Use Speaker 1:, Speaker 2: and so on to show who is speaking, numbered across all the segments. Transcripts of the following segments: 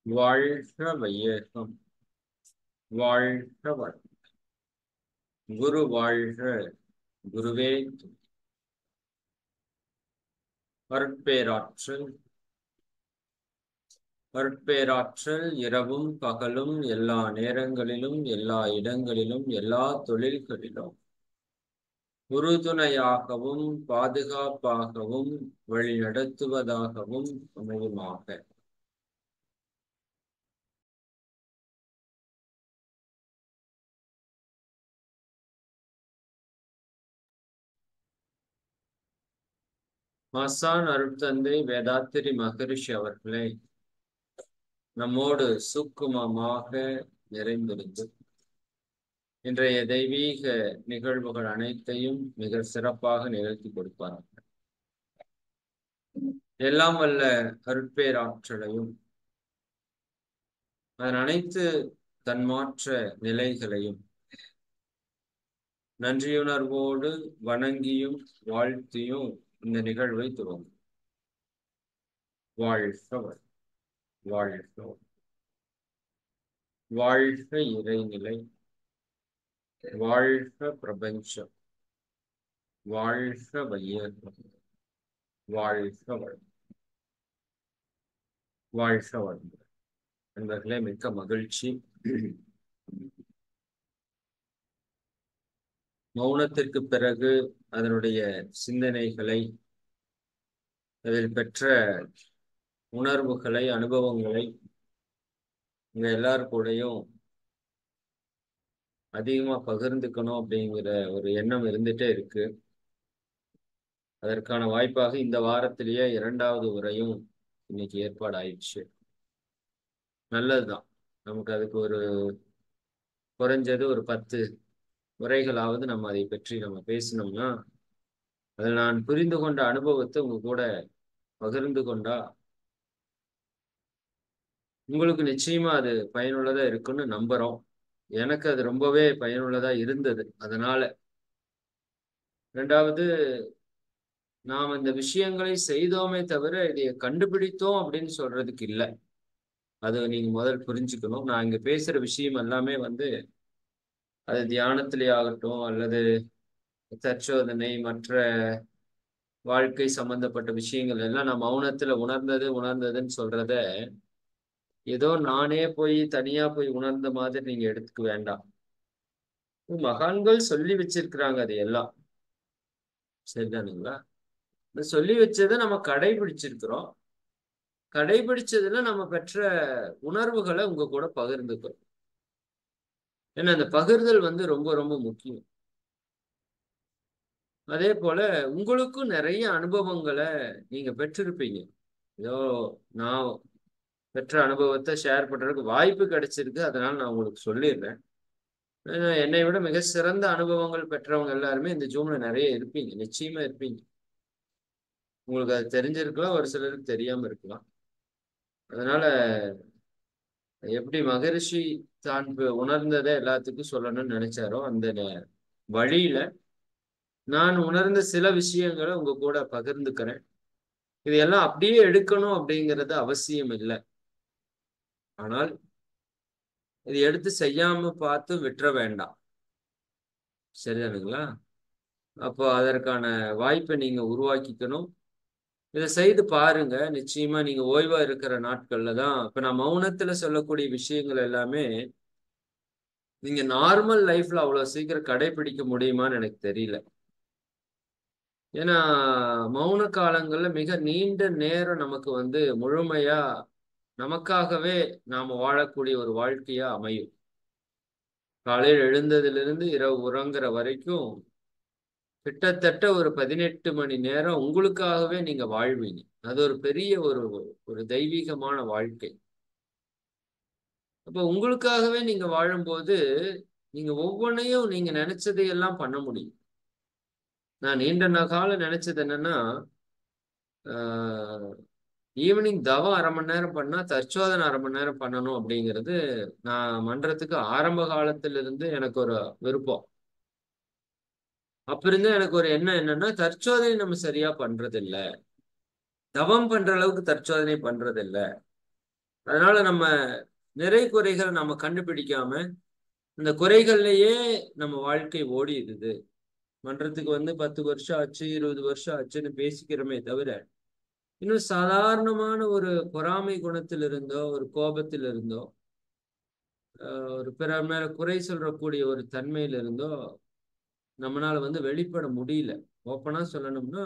Speaker 1: வாழ்க வையகம், வாழ்க வளம். குரு வாழ்க, குருவே துணை. அருட்பேராற்றல், அருட்பேராற்றல் இரவும் பகலும் எல்லா நேரங்களிலும் எல்லா இடங்களிலும் எல்லா தொழில்களிலும் உறுதுணையாகவும் பாதுகாப்பாகவும் வழிநடத்துவதாகவும் அமையுமாக. ஆசான் அருட்தந்தை வேதாத்திரி மகரிஷி அவர்களே நம்மோடு சூக்குமமாக நிறைந்திருந்து இன்றைய தெய்வீக நிகழ்வுகள் அனைத்தையும் மிக சிறப்பாக நிகழ்த்தி கொடுப்பார்கள். எல்லாம் வல்ல அருட்பேராற்றலையும் அதன் அனைத்து தன்மாற்ற நிலைகளையும் நன்றியுணர்வோடு வணங்கியும் வாழ்த்தியும் இந்த நிகழ்வை துவங்கும். வாழ்க வாழ்க வாழ்க இறைநிலை, வாழ்க பிரபஞ்சம், வாழ்க வையகம், வாழ்க வளம். வாழ்க வளம். நண்பர்களே, மிக்க மகிழ்ச்சி. மௌனத்திற்கு பிறகு அதனுடைய சிந்தனைகளை, அதில் பெற்ற உணர்வுகளை, அனுபவங்களை இங்க எல்லார் கூடயும் அதிகமா பகிர்ந்துக்கணும் அப்படிங்கிற ஒரு எண்ணம் இருந்துட்டே இருக்கு. அதற்கான வாய்ப்பாக இந்த வாரத்திலேயே 2வது உரையும் இன்னைக்கு ஏற்பாடு ஆயிடுச்சு. நல்லதுதான். நமக்கு அதுக்கு ஒரு குறைஞ்சது ஒரு 10 உரைகளாவது நம்ம அதை பற்றி நம்ம பேசினோம்னா, அதில் நான் புரிந்து கொண்ட அனுபவத்தை உங்க கூட பகிர்ந்து கொண்டா உங்களுக்கு நிச்சயமா அது பயனுள்ளதா இருக்குன்னு நம்புறோம். எனக்கு அது ரொம்பவே பயனுள்ளதா இருந்தது. அதனால 2வது, நாம் இந்த விஷயங்களை செய்தோமே தவிர இதை கண்டுபிடித்தோம் அப்படின்னு சொல்றதுக்கு இல்லை. அது நீங்க முதல் புரிஞ்சுக்கணும். நான் இங்க பேசுற விஷயம் எல்லாமே அது தியானத்திலே ஆகட்டும் அல்லது தற்சோதனை மற்ற வாழ்க்கை சம்பந்தப்பட்ட விஷயங்கள் எல்லாம் நான் மௌனத்துல உணர்ந்ததுன்னு சொல்றத ஏதோ நானே போய் தனியா போய் உணர்ந்த மாதிரி நீங்க எடுத்துக்க வேண்டாம். மகான்கள் சொல்லி வச்சிருக்கிறாங்க அது எல்லாம். சரிதானுங்களா? சொல்லி வச்சதை நம்ம கடைபிடிச்சிருக்கிறோம். கடைபிடிச்சதுல நம்ம பெற்ற உணர்வுகளை உங்க கூட பகிர்ந்துக்கிறோம். ஏன்னா அந்த பகிர்தல் ரொம்ப ரொம்ப முக்கியம். அதே போல உங்களுக்கும் நிறைய அனுபவங்களை நீங்க பெற்றிருப்பீங்க. ஏதோ நான் பெற்ற அனுபவத்தை ஷேர் பண்றதுக்கு வாய்ப்பு கிடைச்சிருக்கு. அதனால நான் உங்களுக்கு சொல்லிடுறேன். என்னை விட மிக சிறந்த அனுபவங்கள் பெற்றவங்க எல்லாருமே இந்த ஜூம்ல நிறைய இருப்பீங்க. நிச்சயமா இருப்பீங்க. உங்களுக்கு அது தெரிஞ்சிருக்கலாம், ஒரு சிலருக்கு தெரியாம இருக்கலாம். அதனால எப்படி மகரிஷி தான் உணர்ந்ததை எல்லாத்துக்கும் சொல்லணும்னு நினைச்சாரோ அந்த வழியில நான் உணர்ந்த சில விஷயங்களை உங்க கூட பகிர்ந்துக்கிறேன். இதெல்லாம் அப்படியே எடுக்கணும் அப்படிங்கிறது அவசியம் இல்லை. ஆனால் இது எடுத்து செய்யாம பார்த்து விட்டுற வேண்டாம். சரிதானுங்களா? அப்போ அதற்கான வாய்ப்பை நீங்க உருவாக்கிக்கணும். இதை செய்து பாருங்க. நிச்சயமா நீங்க ஓய்வா இருக்கிற நாட்கள்ல தான் இப்ப நான் மௌனத்துல சொல்லக்கூடிய விஷயங்கள் எல்லாமே நீங்க நார்மல் லைஃப்ல அவ்வளவு சீக்கிரம் கடைபிடிக்க முடியுமான்னு எனக்கு தெரியல. ஏன்னா மௌன காலங்கள்ல மிக நீண்ட நேரம் நமக்கு முழுமையா நமக்காகவே நாம வாழக்கூடிய ஒரு வாழ்க்கையா அமையும். காலையில் எழுந்ததிலிருந்து இரவு உறங்குற வரைக்கும் கிட்டத்தட்ட ஒரு 18 மணி நேரம் உங்களுக்காகவே நீங்க வாழ்வீங்க. அது ஒரு பெரிய ஒரு தெய்வீகமான வாழ்க்கை. அப்ப உங்களுக்காகவே நீங்க வாழும்போது நீங்க ஒவ்வொன்றையும் நீங்க நினைச்சதையெல்லாம் பண்ண முடியும். நான் நீண்ட காலம் நினைச்சது என்னன்னா, ஈவினிங் தவம் 1/2 மணி நேரம் பண்ணா தற்சோதனை 1/2 மணி நேரம் பண்ணணும் அப்படிங்கிறது நான் மன்றத்துக்கு ஆரம்ப காலத்திலிருந்து எனக்கு ஒரு விருப்பம். அப்ப இருந்து எனக்கு ஒரு எண்ணம் என்னன்னா, தற்சோதனை நம்ம சரியா பண்றது இல்ல, தவம் பண்ற அளவுக்கு தற்சோதனை பண்றது இல்ல. அதனால நம்ம நிறை குறைகளை நம்ம கண்டுபிடிக்காம இந்த குறைகள்லயே நம்ம வாழ்க்கை ஓடிடுது. மன்றத்துக்கு வந்து 10 வருஷம் ஆச்சு, 20 வருஷம் ஆச்சுன்னு பேசிக்கிறோமே தவிர, இன்னும் சாதாரணமான ஒரு பொறாமை குணத்தில் இருந்தோ, ஒரு கோபத்தில் இருந்தோ, ஒரு பிறர் மேல குறை சொல்லக்கூடிய ஒரு தன்மையில இருந்தோ நம்மளால வந்து வெளிப்பட முடியல. ஓப்பனா சொல்லணும்னா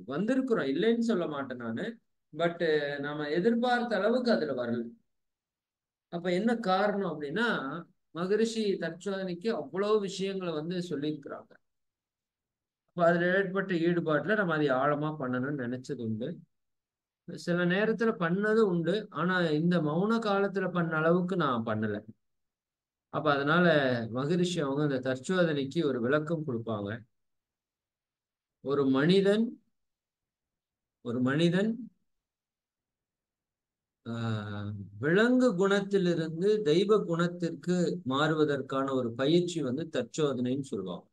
Speaker 1: வந்திருக்கிறோம், இல்லைன்னு சொல்ல மாட்டேன் நானு. பட் நம்ம எதிர்பார்த்த அளவுக்கு அதுல வரல. அப்ப என்ன காரணம் அப்படின்னா, மகரிஷி தற்சோதனைக்கு அவ்வளவு விஷயங்களை வந்து சொல்லியிருக்கிறாங்க. அப்ப அதுல ஏற்பட்ட ஈடுபாட்டுல நம்ம அதை ஆழமா பண்ணணும்னு நினைச்சது உண்டு. சில நேரத்துல பண்ணது உண்டு. ஆனா இந்த மௌன காலத்துல பண்ண அளவுக்கு நான் பண்ணல. அப்ப அதனால மகரிஷி அவங்க இந்த தற்சோதனைக்கு ஒரு விளக்கம் கொடுப்பாங்க. ஒரு மனிதன் ஒரு மனிதன் ஆஹ் விலங்கு குணத்திலிருந்து தெய்வ குணத்திற்கு மாறுவதற்கான ஒரு பயிற்சி வந்து தற்சோதனைன்னு சொல்லுவாங்க.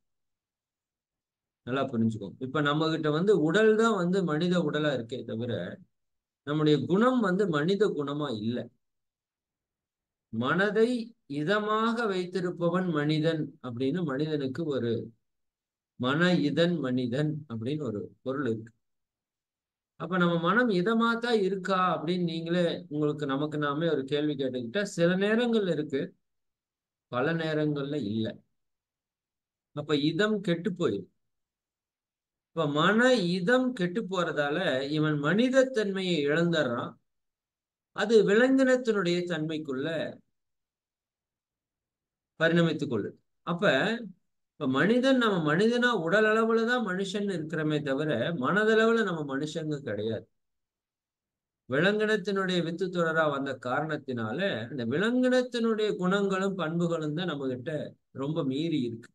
Speaker 1: நல்லா புரிஞ்சுக்கோங்க. இப்ப நம்ம கிட்ட வந்து உடல் தான் வந்து மனித உடலா இருக்கே தவிர, நம்முடைய குணம் வந்து மனித குணமா இல்லை. மனதை இதமாக வைத்திருப்பவன் மனிதன் அப்படின்னு மனிதனுக்கு ஒரு மன இதன் மனிதன் அப்படின்னு ஒரு பொருள் இருக்கு. அப்ப நம்ம மனம் இதமாத்தான் இருக்கா அப்படின்னு நீங்களே உங்களுக்கு நமக்கு நாமே ஒரு கேள்வி கேட்டுக்கிட்டா சில நேரங்கள்ல இருக்கு, பல நேரங்கள்ல இல்லை. அப்ப இதம் கெட்டு போயிடும். இப்ப மன இதம் கெட்டு போறதால இவன் மனித தன்மையை இழந்துடுறான். அது விலங்கினத்தினுடைய தன்மைக்குள்ள பரிணமித்துக் கொள்ளுது. அப்ப இப்ப மனிதன் நம்ம மனிதனா உடல் அளவுலதான் மனுஷன் இருக்கிறோமே தவிர மனதளவுல நம்ம மனுஷங்க கிடையாது. விலங்கினத்தினுடைய வித்து தொடரா வந்த காரணத்தினால இந்த விலங்கினத்தினுடைய குணங்களும் பண்புகளும் தான் நம்ம கிட்ட ரொம்ப மீறி இருக்கு.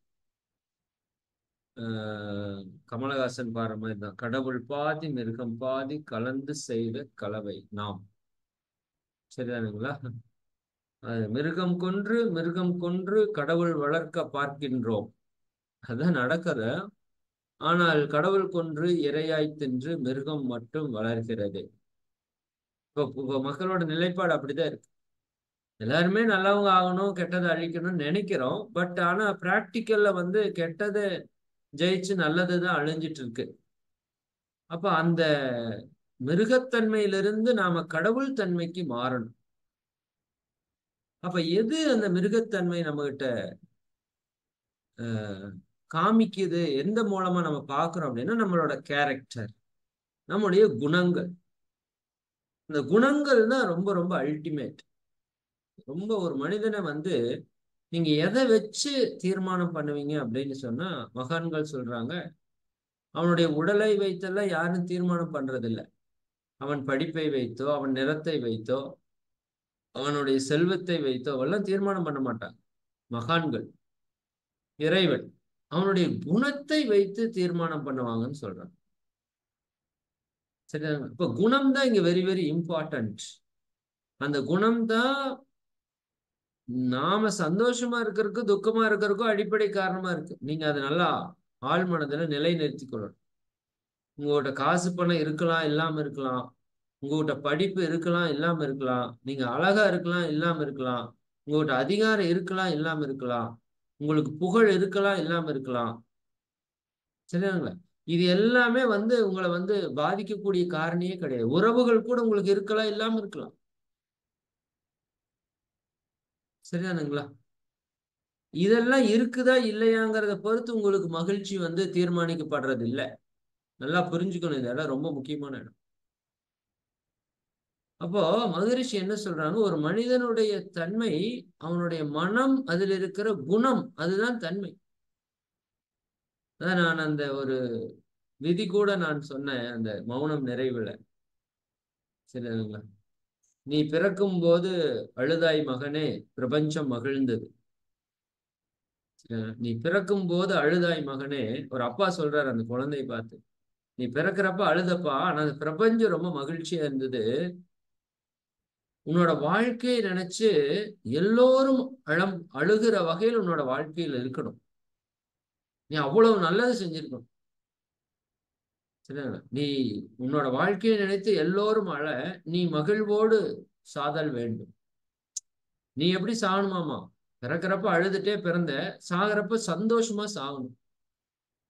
Speaker 1: கமலஹாசன் பாடுற மாதிரி தான், கடவுள் பாதி மிருகம் பாதி கலந்து செய்த கலவை நாம். சரிதானுங்களா? அது மிருகம் கொன்று கடவுள் வளர்க்க பார்க்கின்றோம். அதான் நடக்குது. ஆனால் கடவுள் கொன்று இரையாய் தின்று மிருகம் மட்டும் வளர்கிறது. இப்போ மக்களோட நிலைப்பாடு அப்படிதான் இருக்கு. எல்லாருமே நல்லவங்க ஆகணும், கெட்டதை அழிக்கணும்னு நினைக்கிறோம். பட் ஆனா பிராக்டிக்கல்ல வந்து கெட்டதை ஜெயிச்சு நல்லதுதான் அழிஞ்சிட்டு இருக்கு. அப்ப அந்த மிருகத்தன்மையிலிருந்து நாம கடவுள் தன்மைக்கு மாறணும். அப்ப எது அந்த மிருகத்தன்மை நம்ம கிட்ட காமிக்குது, எந்த மூலமா நம்ம பார்க்கிறோம் அப்படின்னா நம்மளோட கேரக்டர், நம்முடைய குணங்கள். இந்த குணங்கள் தான் ரொம்ப ரொம்ப அல்டிமேட். ரொம்ப ஒரு மனிதனை வந்து நீங்க எதை வச்சு தீர்மானம் பண்ணுவீங்க அப்படின்னு சொன்னா, மகான்கள் சொல்றாங்க, அவனுடைய உடலை வைத்தெல்லாம் யாரும் தீர்மானம் பண்றதில்லை. அவன் படிப்பை வைத்தோ, அவன் நிறத்தை வைத்தோ, அவனுடைய செல்வத்தை வைத்தோ எல்லாம் தீர்மானம் பண்ண மாட்டான் மகான்கள். இறைவன் அவனுடைய குணத்தை வைத்து தீர்மானம் பண்ணுவாங்கன்னு சொல்றான். சரி, இப்ப குணம் தான் இங்க வெரி வெரி இம்பார்ட்டன்ட். அந்த குணம் தான் நாம சந்தோஷமா இருக்கிறதுக்கு துக்கமா இருக்கிறதுக்கும் அடிப்படை காரணமா இருக்கு. நீங்க அதை நல்லா ஆழ் மனதுல நிலைநிறுத்திக் கொள்ளணும். உங்கள்கிட்ட காசு பணம் இருக்கலாம், இல்லாம இருக்கலாம். உங்ககிட்ட படிப்பு இருக்கலாம், இல்லாம இருக்கலாம். நீங்க அழகா இருக்கலாம், இல்லாம இருக்கலாம். உங்ககிட்ட அதிகாரம் இருக்கலாம், இல்லாம இருக்கலாம். உங்களுக்கு புகழ் இருக்கலாம், இல்லாம இருக்கலாம். சரியாங்களா? இது எல்லாமே வந்து உங்களை வந்து பாதிக்கக்கூடிய காரணியே கிடையாது. உறவுகள் கூட உங்களுக்கு இருக்கலாம், இல்லாம இருக்கலாம். சரிதானுங்களா? இதெல்லாம் இருக்குதா இல்லையாங்கிறத பொறுத்து உங்களுக்கு மகிழ்ச்சி வந்து தீர்மானிக்கப்படுறது இல்லை. நல்லா புரிஞ்சுக்கணும், இதெல்லாம் ரொம்ப முக்கியமான இடம். அப்போ மகரிஷி என்ன சொல்றாங்க, ஒரு மனிதனுடைய தன்மை அவனுடைய மனம், அதில் இருக்கிற குணம், அதுதான் தன்மை. அதான் நான் அந்த ஒரு விதி கூட நான் சொன்னேன் அந்த மௌனம் நிறைவுல. சரிங்களா? நீ பிறக்கும் போது அழுதாய் மகனே, பிரபஞ்சம் மகிழ்ந்தது. நீ பிறக்கும் போது அழுதாய் மகனே, ஒரு அப்பா சொல்றாரு அந்த குழந்தையை பார்த்து, நீ பிறக்கிறப்ப அழுதப்பா, ஆனா அந்த பிரபஞ்சம் ரொம்ப மகிழ்ச்சியா இருந்தது. உன்னோட வாழ்க்கையை நினைச்சு எல்லோரும் அழுகிற வகையில் உன்னோட வாழ்க்கையில இருக்கணும். நீ அவ்வளவு நல்லது செஞ்சிருக்கணும். சரிங்களா? நீ உன்னோட வாழ்க்கையை நினைத்து எல்லோரும் அழ, நீ மகிழ்வோடு சாதல் வேண்டும். நீ எப்படி சாகணுமாமா? பிறக்கிறப்ப அழுதுட்டே பிறந்த, சாகிறப்ப சந்தோஷமா சாகணும்.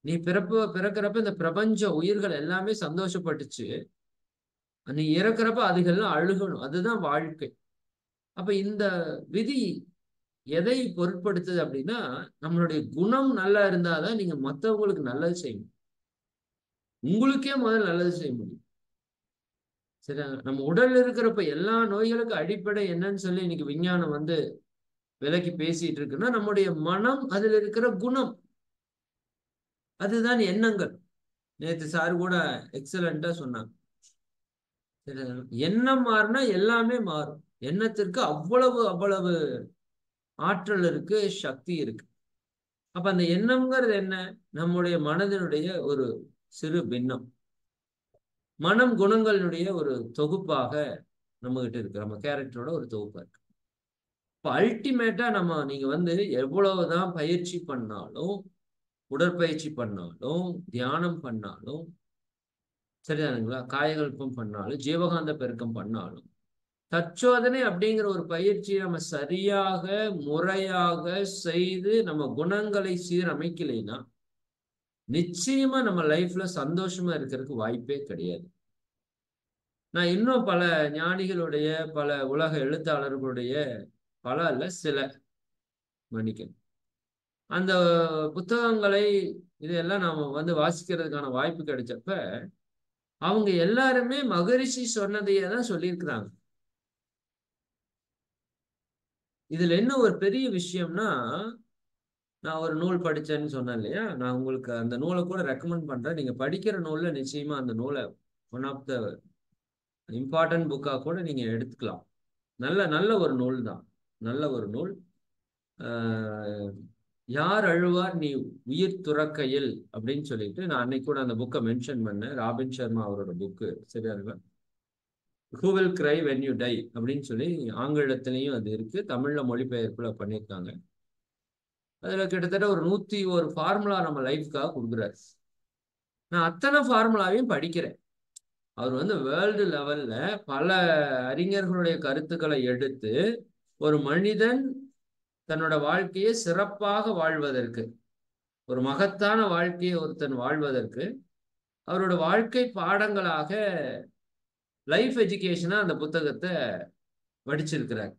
Speaker 1: நீ பிறக்கிறப்ப இந்த பிரபஞ்ச உயிர்கள் எல்லாமே சந்தோஷப்பட்டுச்சு. நீ இறக்குறப்ப அதுகெல்லாம் அழுகணும். அதுதான் வாழ்க்கை. அப்ப இந்த விதி எதை பொருட்படுத்துது அப்படின்னா, நம்மளுடைய குணம் நல்லா இருந்தாதான் நீங்க மற்றவங்களுக்கு நல்லது செய்யணும். உங்களுக்கே முதல்ல நல்லது செய்ய முடியும். சரி, நம்ம உடல்ல இருக்கிறப்ப எல்லா நோய்களுக்கும் அடிப்படை என்னன்னு சொல்லி இன்னைக்கு விஞ்ஞானம் வந்து விலக்கி பேசிட்டு இருக்குன்னா, நம்முடைய மனம், அதுல இருக்கிற குணம், அதுதான் எண்ணங்கள். நேற்று சார் கூட எக்ஸலண்டா சொன்னாங்க. எண்ணம் மாறினா எல்லாமே மாறும். எண்ணத்திற்கு அவ்வளவு அவ்வளவு ஆற்றல் இருக்கு, சக்தி இருக்கு. அப்ப அந்த எண்ணம்ங்கிறது என்ன? நம்முடைய மனதினுடைய ஒரு சிறு பின்னம். மனம் குணங்களினுடைய ஒரு தொகுப்பாக நம்ம கிட்ட இருக்கு. நம்ம கேரக்டரோட ஒரு தொகுப்பா இருக்கு. இப்ப அல்டிமேட்டா நீங்க வந்து எவ்வளவுதான் பயிற்சி பண்ணாலும், உடற்பயிற்சி பண்ணாலும், தியானம் பண்ணாலும், சரிதானுங்களா, காயகல்பம் பண்ணாலும், ஜீவகாந்த பெருக்கம் பண்ணாலும், தற்சோதனை அப்படிங்கிற ஒரு பயிற்சியை நம்ம சரியாக முறையாக செய்து நம்ம குணங்களை சீரமைக்கலைன்னா நிச்சயமா நம்ம லைஃப்ல சந்தோஷமா இருக்கிறதுக்கு வாய்ப்பே கிடையாது. நான் இன்னும் பல ஞானிகளுடைய, பல உலக எழுத்தாளர்களுடைய, பல அல்ல சில, மன்னிக்கணும், அந்த புத்தகங்களை இதெல்லாம் நாம வந்து வாசிக்கிறதுக்கான வாய்ப்பு கிடைச்சப்ப அவங்க எல்லாருமே மகரிஷி சொன்னதையே தான் சொல்லியிருக்கிறாங்க. இதுல என்ன ஒரு பெரிய விஷயம்னா, நான் ஒரு நூல் படிச்சேன்னு சொன்னேன் இல்லையா, நான் உங்களுக்கு அந்த நூலை கூட ரெக்கமெண்ட் பண்றேன். நீங்க படிக்கிற நூல்ல நிச்சயமா அந்த நூலை ஒன் ஆஃப் த இம்பார்ட்டன்ட் புக்கா கூட நீங்க எடுத்துக்கலாம். நல்ல நல்ல ஒரு நூல் தான். நல்ல ஒரு நூல். யார் அழுவார் நீ உயிர் துறக்கையில் அப்படின்னு சொல்லிட்டு, நான் அன்னைக்கு கூட அந்த புக்கை மென்ஷன் பண்ணேன். ராபின் சர்மா அவரோட புக்கு, சரியா இருக்கா? Who will cry when you tie அப்படின்னு சொல்லி ஆங்கிலத்திலையும் அது இருக்கு, தமிழ்ல மொழிபெயர்ப்புல பண்ணியிருக்காங்க. அதுல கிட்டத்தட்ட ஒரு 101 ஃபார்முலா நம்ம லைஃப்காக கொடுக்குறாரு. நான் அத்தனை ஃபார்முலாவையும் படிக்கிறேன். அவர் வந்து வேர்ல்டு லெவல்ல பல அறிஞர்களுடைய கருத்துக்களை எடுத்து ஒரு மனிதன் தன்னோட வாழ்க்கையை சிறப்பாக வாழ்வதற்கு, ஒரு மகத்தான வாழ்க்கையை ஒருத்தன் வாழ்வதற்கு, அவரோட வாழ்க்கை பாடங்களாக லைஃப் எஜுகேஷனா அந்த புத்தகத்தை படிச்சிருக்கிறார்.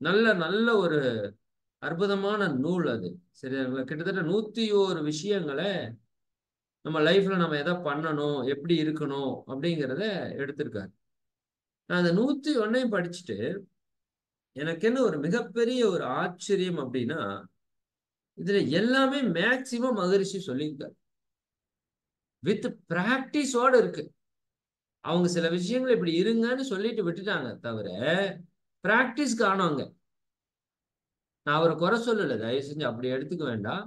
Speaker 1: நல்ல நல்ல ஒரு அற்புதமான நூல் அது. சரிங்களா? கிட்டத்தட்ட 101 விஷயங்களை நம்ம லைஃப்ல நம்ம எதை பண்ணணும், எப்படி இருக்கணும் அப்படிங்கிறத எடுத்திருக்காரு. நான் அந்த 101 படிச்சுட்டு எனக்கு என்ன ஒரு மிகப்பெரிய ஒரு ஆச்சரியம் அப்படின்னா, இதுல எல்லாமே மேக்சிமம் மகரிஷி சொல்லியிருக்காரு. வித் பிராக்டிஸோட இருக்கு. அவங்க சில விஷயங்கள் இப்படி இருங்கன்னு சொல்லிட்டு விட்டுட்டாங்க தவிர பிராக்டிஸ் காணுங்க. நான் அவரை குறை சொல்லல, தயவு செஞ்சு அப்படி எடுத்துக்க வேண்டாம்.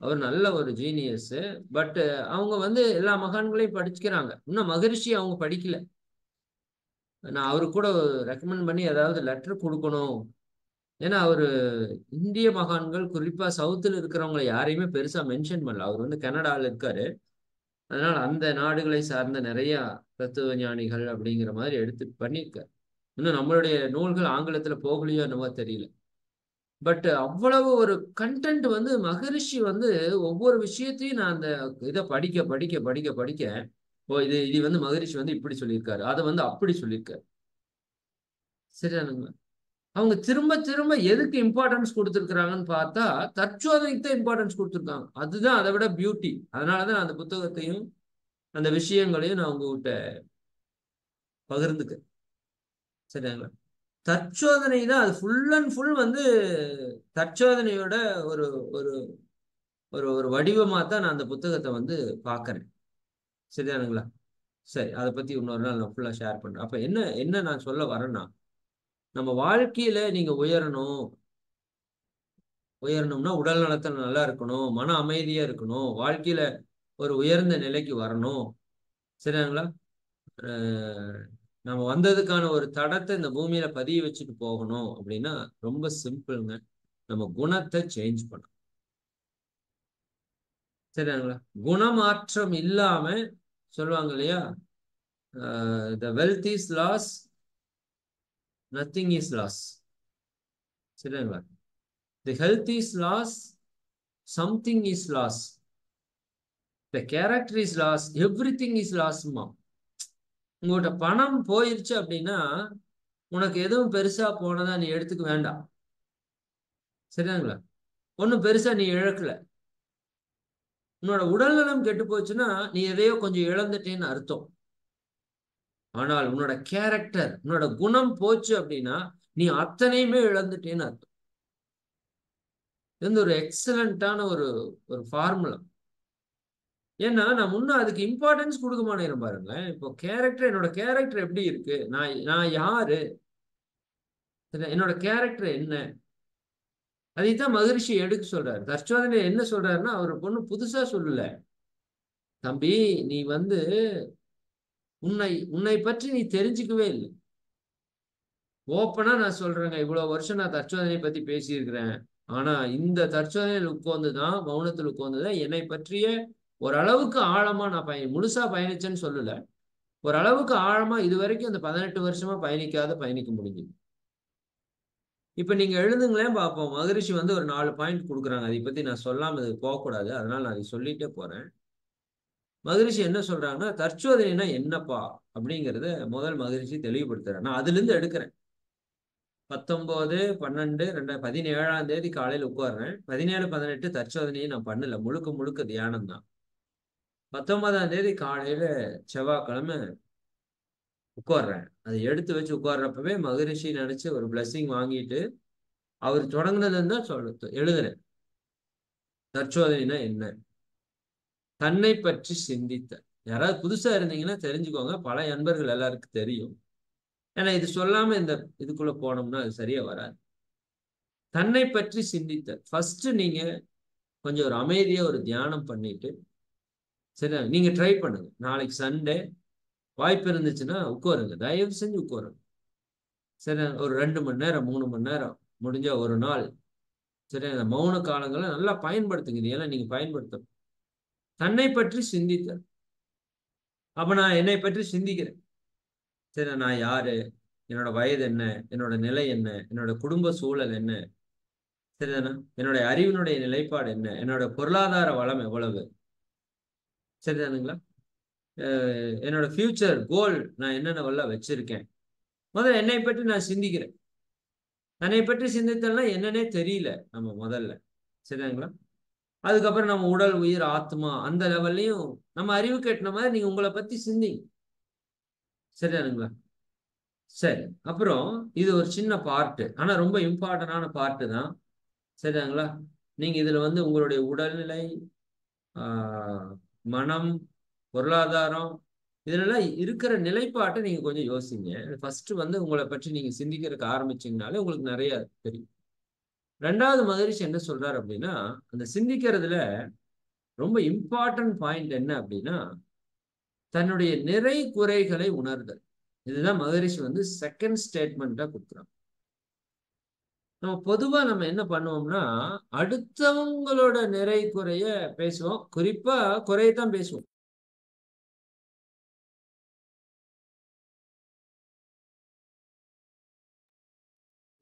Speaker 1: அவர் நல்ல ஒரு ஜீனியஸ். பட் அவங்க வந்து எல்லா மகான்களையும் படிச்சுக்கிறாங்க. இன்னும் மகரிஷி அவங்க படிக்கல. நான் அவரு கூட ரெக்கமெண்ட் பண்ணி ஏதாவது லெட்டர் கொடுக்கணும். ஏன்னா அவரு இந்திய மகான்கள், குறிப்பா சவுத்துல இருக்கிறவங்களை யாரையுமே பெருசா மென்ஷன் பண்ணல. அவர் வந்து கனடால இருக்காரு. அதனால அந்த நாடுகளை சார்ந்த நிறைய தத்துவ ஞானிகள் அப்படிங்கிற மாதிரி எடுத்து பண்ணியிருக்காரு. இன்னும் நம்மளுடைய நூல்கள் ஆங்கிலத்துல போகலையோ என்னவோ தெரியல. பட் அவ்வளவு ஒரு கண்டென்ட் வந்து மகரிஷி வந்து ஒவ்வொரு விஷயத்தையும் நான் அந்த இதை படிக்க படிக்க படிக்க படிக்க, ஓ இது இது வந்து மகரிஷி வந்து இப்படி சொல்லியிருக்காரு, அதை வந்து அப்படி சொல்லியிருக்காரு. சரிதானுங்களா? அவங்க திரும்ப திரும்ப எதுக்கு இம்பார்ட்டன்ஸ் கொடுத்துருக்குறாங்கன்னு பார்த்தா தற்சோதனைக்கு தான் இம்பார்ட்டன்ஸ் கொடுத்துருக்காங்க. அதுதான் அதை விட பியூட்டி. அதனாலதான் நான் அந்த புத்தகத்தையும் அந்த விஷயங்களையும் நான் உங்ககிட்ட பகிர்ந்துக்க. சரிங்களா? தற்சோதனை தான் அது, ஃபுல் அண்ட் ஃபுல் வந்து தற்சோதனையோட ஒரு ஒரு ஒரு ஒரு வடிவமா தான் நான் அந்த புத்தகத்தை வந்து பார்க்கறேன். சரிதானுங்களா? சரி, அதை பத்தி இன்னொரு நாள் நான் ஃபுல்லா ஷேர் பண்றேன். அப்ப என்ன என்ன நான் சொல்ல வரேன்னா, நம்ம வாழ்க்கையில நீங்க உயரணும், உயரணும்னா உடல் நலத்துல நல்லா இருக்கணும், மன அமைதியா இருக்கணும், வாழ்க்கையில ஒரு உயர்ந்த நிலைக்கு வரணும். சரிங்களா? நம்ம வந்ததுக்கான ஒரு தடத்தை இந்த பூமியில பதிய வச்சுட்டு போகணும் அப்படின்னா ரொம்ப சிம்பிள்ங்க. நம்ம குணத்தை சேஞ்ச் பண்ணணும். சரிங்களா? குணமாற்றம் இல்லாம, சொல்லுவாங்க இல்லையா, the wealth is lost, nothing is lost. சரிங்களா? The health is lost, something is lost, the character is lost, everything is லாஸ்மா. உங்கள்கிட்ட பணம் போயிருச்சு அப்படின்னா உனக்கு எதுவும் பெருசா போனதா நீ எடுத்துக்க வேண்டாம். சரிங்களா? ஒன்றும் பெருசா நீ இழக்கல. உன்னோட உடல்நலம் கெட்டு போச்சுன்னா நீ எதையோ கொஞ்சம் இழந்துட்டேன்னு அர்த்தம். ஆனால் உன்னோட கேரக்டர், உன்னோட குணம் போச்சு அப்படின்னா நீ அத்தனையுமே இழந்துட்டேன்னு அர்த்தம். இது ஒரு எக்ஸலண்டான ஒரு ஒரு ஃபார்முலா. ஏன்னா நான் முன்ன அதுக்கு இம்பார்ட்டன்ஸ் கொடுக்க மாட்டேன் பாருங்களேன். இப்போ கேரக்டர், என்னோட கேரக்டர் எப்படி இருக்கு, நான் யாரு, என்னோட கேரக்டர் என்ன, அதைத்தான் மகரிஷி எடுக்க சொல்றாரு. தற்சோதனை என்ன சொல்றாருன்னா, அவர் பொண்ணு புதுசா சொல்லல. தம்பி, நீ உன்னை உன்னை பற்றி நீ தெரிஞ்சுக்கவே இல்லை. ஓப்பனா நான் சொல்றேங்க, இவ்வளவு வருஷம் நான் தற்சோதனை பத்தி பேசியிருக்கிறேன். ஆனா இந்த தற்சோதனையில் உட்கார்ந்துதான், மௌனத்தில் உட்கார்ந்துதான் என்னை பற்றிய ஓரளவுக்கு ஆழமா நான் முழுசா பயணிச்சேன்னு சொல்லல. ஓரளவுக்கு ஆழமா இது வரைக்கும் அந்த 18 வருஷமா பயணிக்க முடியுது. இப்ப நீங்க எழுதுங்களேன் பார்ப்போம். மகரிஷி ஒரு 4 பாயிண்ட் கொடுக்குறாங்க. அதை பத்தி நான் சொல்லாம இது போகக்கூடாது, அதனால நான் அதை சொல்லிட்டே போறேன். மகரிஷி என்ன சொல்றாங்கன்னா, தற்சோதனைனா என்னப்பா அப்படிங்கறத முதல் மகரிஷி தெளிவுபடுத்துறாரு. நான் அதுல இருந்து எடுக்கிறேன். 19/12/2017 தேதி காலையில் உட்கார்றேன். 17-18 தற்சோதனையை நான் பண்ணல, முழுக்க முழுக்க தியானம் தான். 19ஆம் தேதி காலையில செவ்வாய்க்கிழமை உட்கார்றேன். அதை எடுத்து வச்சு உட்கார்றப்பவே மகரிஷி நினைச்சு ஒரு பிளஸிங் வாங்கிட்டு அவர் தொடங்கினதுன்னு தான் எழுதுறேன். தற்சோதனைனா என்ன, தன்னை பற்றி சிந்தித்த. யாராவது புதுசா இருந்தீங்கன்னா தெரிஞ்சுக்கோங்க, பல நண்பர்கள் எல்லாருக்கும் தெரியும். ஏன்னா இது சொல்லாம இந்த இதுக்குள்ள போனோம்னா அது சரியா வராது. தன்னை பற்றி சிந்தித்த. ஃபர்ஸ்ட் நீங்க கொஞ்சம் ஒரு அமைதியா ஒரு தியானம் பண்ணிட்டு, சரி நீங்க ட்ரை பண்ணுங்க. நாளைக்கு சண்டே வாய்ப்பு இருந்துச்சுன்னா உட்காருங்க, தயவு செஞ்சு உட்காருங்க. சரி, ஒரு 2 மணி நேரம் 3 மணி நேரம் முடிஞ்ச ஒரு நாள். சரி, அந்த மௌன காலங்களை நல்லா பயன்படுத்துங்க. இதெல்லாம் நீங்க பயன்படுத்தணும். தன்னை பற்றி சிந்தித்த. அப்ப நான் என்னை பற்றி சிந்திக்கிறேன். சரி, நான் யாரு, என்னோட வயது என்ன, என்னோட நிலை என்ன, என்னோட குடும்ப சூழல் என்ன, சரிதானா, என்னுடைய அறிவினுடைய நிலைப்பாடு என்ன, என்னோட பொருளாதார வளம் எவ்வளவு, சரிதானுங்களா, என்னோட ஃபியூச்சர் கோல் நான் என்னென்ன வச்சிருக்கேன். முதல்ல என்னை பற்றி நான் சிந்திக்கிறேன். தன்னை பற்றி சிந்தித்தல்னா என்னன்னே தெரியல நம்ம முதல்ல, சரிதாங்களா. அதுக்கப்புறம் நம்ம உடல் உயிர் ஆத்மா அந்த லெவல்லையும் நம்ம அறிவு கேட்டின மாதிரி நீங்க உங்களை பத்தி சிந்திங்க, சரிதானுங்களா. சரி, அப்புறம் இது ஒரு சின்ன பார்ட்டு, ஆனா ரொம்ப இம்பார்ட்டன்டான பார்ட்டு தான், சரிதாங்களா. நீங்க இதுல உங்களுடைய உடல்நிலை, மனம், பொருளாதாரம், இதுலலாம் இருக்கிற நிலைப்பாட்டை நீங்க கொஞ்சம் யோசிங்க. ஃபர்ஸ்ட் உங்களை பற்றி நீங்க சிந்திக்கிறதுக்கு ஆரம்பிச்சீங்கனாலே உங்களுக்கு நிறைய தெரியும். ரெண்டாவது மகரிஷி என்ன சொல்றாரு அப்படின்னா, அந்த சிந்திக்கிறதுல ரொம்ப இம்பார்ட்டன்ட் பாயிண்ட் என்ன அப்படின்னா, தன்னுடைய நிறை குறைகளை உணர்தல். இதுதான் மகரிஷி செகண்ட் ஸ்டேட்மெண்டா கொடுக்குறாங்க. நம்ம பொதுவா நம்ம என்ன பண்ணுவோம்னா, அடுத்தவங்களோட நிறை குறைய பேசுவோம், குறிப்பா குறையத்தான் பேசுவோம்.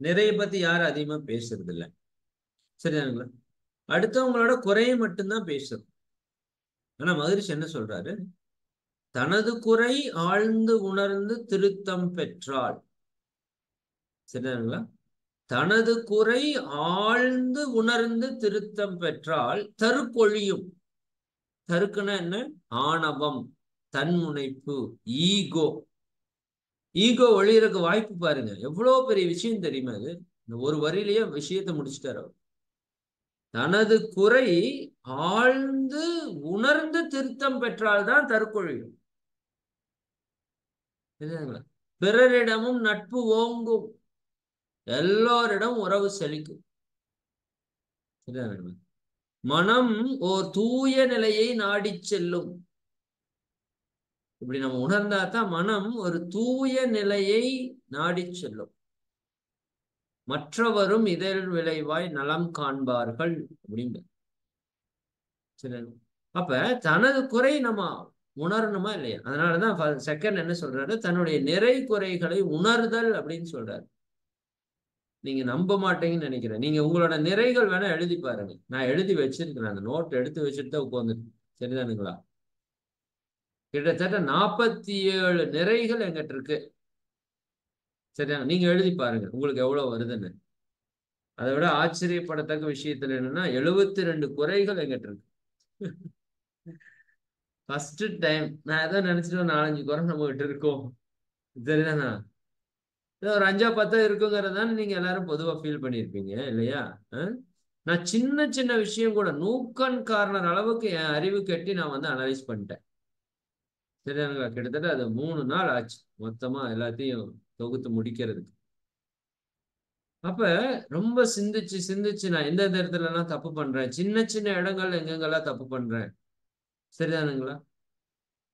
Speaker 1: நிறைய பத்தி யாரும் அதிகமா பேசுறது இல்லை, சரிதானுங்களா. அடுத்தவங்களோட குறைய மட்டும்தான் பேசுறோம். ஆனா மகரிஷி என்ன சொல்றாரு, தனது குறை ஆழ்ந்து உணர்ந்து திருத்தம் பெற்றாள், சரிதானுங்களா. தனது குறை ஆழ்ந்து உணர்ந்து திருத்தம் பெற்றால் தருப்பொழியும். தருக்குன்னா என்ன, ஆணவம், தன்முனைப்பு, ஈகோ. ஈகோ ஒழியறதுக்கு வாய்ப்பு பாருங்க, எவ்வளவு பெரிய விஷயம் தெரியுமா அது. இந்த ஒரு வரியிலேயே விஷயத்தை முடிச்சுட்டாரு. தனது குறை ஆழ்ந்து உணர்ந்து திருத்தம் பெற்றால்தான் தற்கொழியும். பிறரிடமும் நட்பு ஓங்கும், எல்லோரிடம் உறவு செழிக்கும். மனம் ஓர் தூய நிலையை நாடி செல்லும். இப்படி நம்ம உணர்ந்தா தான் மனம் ஒரு தூய நிலையை நாடி செல்லும். மற்றவரும் இதழ் விளைவாய் நலம் காண்பார்கள் அப்படின்னு. சரி, அப்ப தனது குறை நம்ம உணரணுமா இல்லையா. அதனாலதான் செகண்ட் என்ன சொல்றாரு, தன்னுடைய நிறை குறைகளை உணர்தல் அப்படின்னு சொல்றாரு. நீங்க நம்ப மாட்டீங்கன்னு நினைக்கிறேன். நீங்க உங்களோட நிறைகள் வேணா எழுதி பாருங்க. நான் எழுதி வச்சிருக்கிறேன். அந்த நோட் எடுத்து வச்சுட்டு தான் உட்காந்துருக்கேன். சரிதானுங்களா? கிட்டத்தட்ட 47 நிறைகள் எங்கிட்ட இருக்கு. சரியா? நீங்க எழுதி பாருங்க உங்களுக்கு எவ்வளவு வருதுன்னு. அதை விட ஆச்சரியப்படத்தக்க விஷயத்துல என்னன்னா 72 குறைகள் எங்கிட்ட இருக்கு. ஃபர்ஸ்ட் டைம் நான் ஏதோ நினைச்சிட்டு ஒரு 4-5 குறை நம்ம கிட்ட இருக்கோம். சரிதானா? ஏதோ ஒரு 5-10 இருக்குங்கிறதான நீங்க எல்லாரும் பொதுவா ஃபீல் பண்ணியிருப்பீங்க இல்லையா? நான் சின்ன சின்ன விஷயம் கூட நூக்கன் கார்னர் அளவுக்கு என் அறிவு கட்டி நான் வந்து அனலைஸ் பண்ணிட்டேன். சரிதானுங்களா? கிட்டத்தட்ட அது 3 நாள் ஆச்சு மொத்தமா எல்லாத்தையும் தொகுத்து முடிக்கிறதுக்கு. அப்ப ரொம்ப சிந்திச்சு சிந்திச்சு நான் எந்தெந்த இடத்துல எல்லாம் தப்பு பண்றேன், சின்ன சின்ன இடங்கள் எங்கெங்கெல்லாம் தப்பு பண்றேன். சரிதானுங்களா?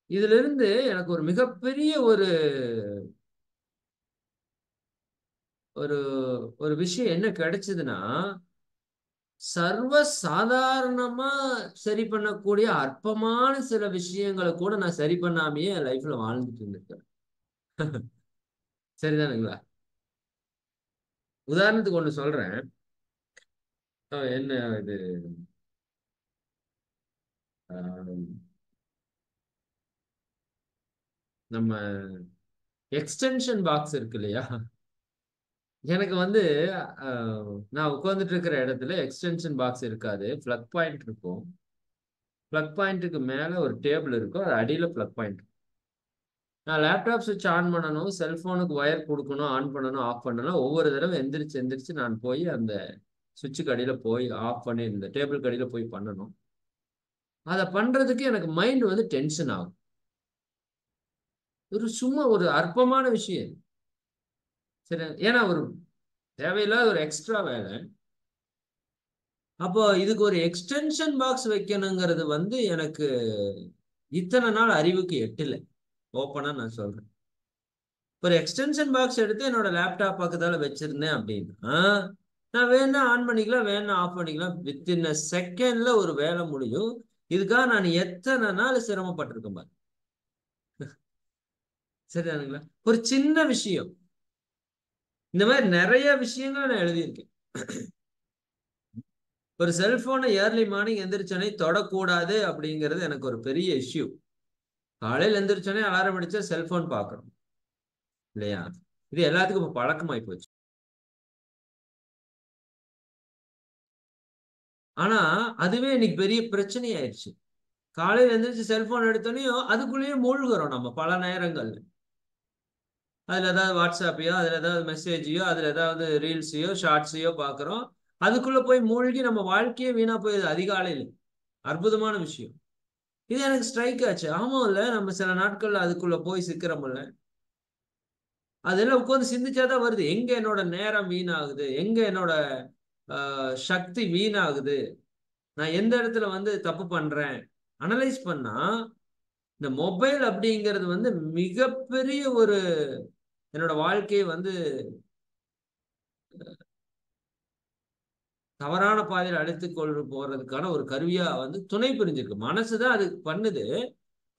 Speaker 1: இதுல இருந்து எனக்கு ஒரு மிகப்பெரிய ஒரு ஒரு ஒரு விஷயம் என்ன கிடைச்சதுன்னா, சர்வ சாதாரணமா சரி பண்ணக்கூடிய அற்பமான சில விஷயங்களை கூட நான் சரி பண்ணாமையே என் லைஃப்ல வாழ்ந்துட்டு இருந்திருக்கேன். சரிதானுங்களா? உதாரணத்துக்கு ஒண்ணு சொல்றேன். என்ன இது, ஆஹ், நம்ம எக்ஸ்டென்ஷன் பாக்ஸ் இருக்கு இல்லையா? எனக்கு வந்து நான் உட்கார்ந்துட்டு இருக்கிற இடத்துல எக்ஸ்டென்ஷன் பாக்ஸ் இருக்காது, பிளக் பாயிண்ட் இருக்கும். பிளக் பாயிண்ட்டுக்கு மேல ஒரு டேபிள் இருக்கும், அது அடியில பிளக் பாயிண்ட். நான் லேப்டாப் சுவிட்ச் ஆன் பண்ணணும், செல்போனுக்கு ஒயர் கொடுக்கணும், ஆன் பண்ணணும், ஆஃப் பண்ணணும். ஒவ்வொரு தடவை எந்திரிச்சு எந்திரிச்சு நான் போய் அந்த சுவிட்சுக்கு அடியில போய் ஆஃப் பண்ணி இந்த டேபிள் அடியில போய் பண்ணணும். அதை பண்றதுக்கு எனக்கு மைண்ட் வந்து டென்ஷன் ஆகும். ஒரு சும்மா ஒரு அற்பமான விஷயம். சரி, ஏன்னா ஒரு தேவையில்லாத ஒரு எக்ஸ்ட்ரா வேலை. அப்போ இதுக்கு ஒரு எக்ஸ்டென்ஷன் பாக்ஸ் வைக்கணுங்கிறது வந்து எனக்கு இத்தனை நாள் அறிவுக்கு எட்டல. ஓப்பனா நான் சொல்றேன். ஒரு எக்ஸ்டென்ஷன் பாக்ஸ் எடுத்து என்னோட லேப்டாப் பக்கத்தால வச்சிருந்தேன் அப்படின்னா, நான் வேணா ஆன் பண்ணிக்கலாம், வேணா ஆஃப் பண்ணிக்கலாம். வித்தின் செகண்ட்ல ஒரு வேலை முடியும். இதுக்காக நான் எத்தனை நாள் சிரமப்பட்டிருக்கேன் பாரு. சரிதானுங்களா? ஒரு சின்ன விஷயம். இந்த மாதிரி நிறைய விஷயங்களை நான் எழுதியிருக்கேன். ஒரு செல்போனை ஏர்லி மார்னிங் எந்திரிச்சோனே தொடக்கூடாது அப்படிங்கிறது எனக்கு ஒரு பெரிய இஷ்யூ. காலையில் எந்திரிச்சோனே அலாரம் அடிச்சா செல்போன் பார்க்கணும் இல்லையா? இது எல்லாத்துக்கும் இப்போ பழக்கமாயி போச்சு. ஆனா அதுவே இன்னைக்கு பெரிய பிரச்சனை ஆயிடுச்சு. காலையில் எந்திரிச்சு செல்போன் எடுத்தோனையும் அதுக்குள்ளேயே மூழ்கிறோம் நம்ம பல நேரங்கள்ல. அதுல ஏதாவது வாட்ஸ்அப்பையோ, அதுல ஏதாவது மெசேஜையோ, அதுல ஏதாவது ரீல்ஸையோ ஷார்ட்ஸையோ பாக்குறோம். அதுக்குள்ள போய் மூழ்கி நம்ம வாழ்க்கையே வீணா போயிடுது அதிகாலையில. அற்புதமான விஷயம். இது எனக்கு ஸ்ட்ரைக் ஆச்சு. ஆமா இல்ல, நம்ம சில நாட்கள்ல அதுக்குள்ள போய் சிக்கிறோம்ல. அதெல்லாம் உட்காந்து சிந்திச்சாதான் வருது, எங்க என்னோட நேரம் வீணாகுது, எங்க என்னோட சக்தி வீணாகுது, நான் எந்த இடத்துல வந்து தப்பு பண்றேன். அனலைஸ் பண்ணா இந்த மொபைல் அப்படிங்கிறது வந்து மிகப்பெரிய ஒரு என்னோட வாழ்க்கையை வந்து தவறான பாதையில் அழைத்து கொண்டு போறதுக்கான ஒரு கருவியா வந்து துணை புரிஞ்சிருக்கு. மனசுதான் அது பண்ணுது.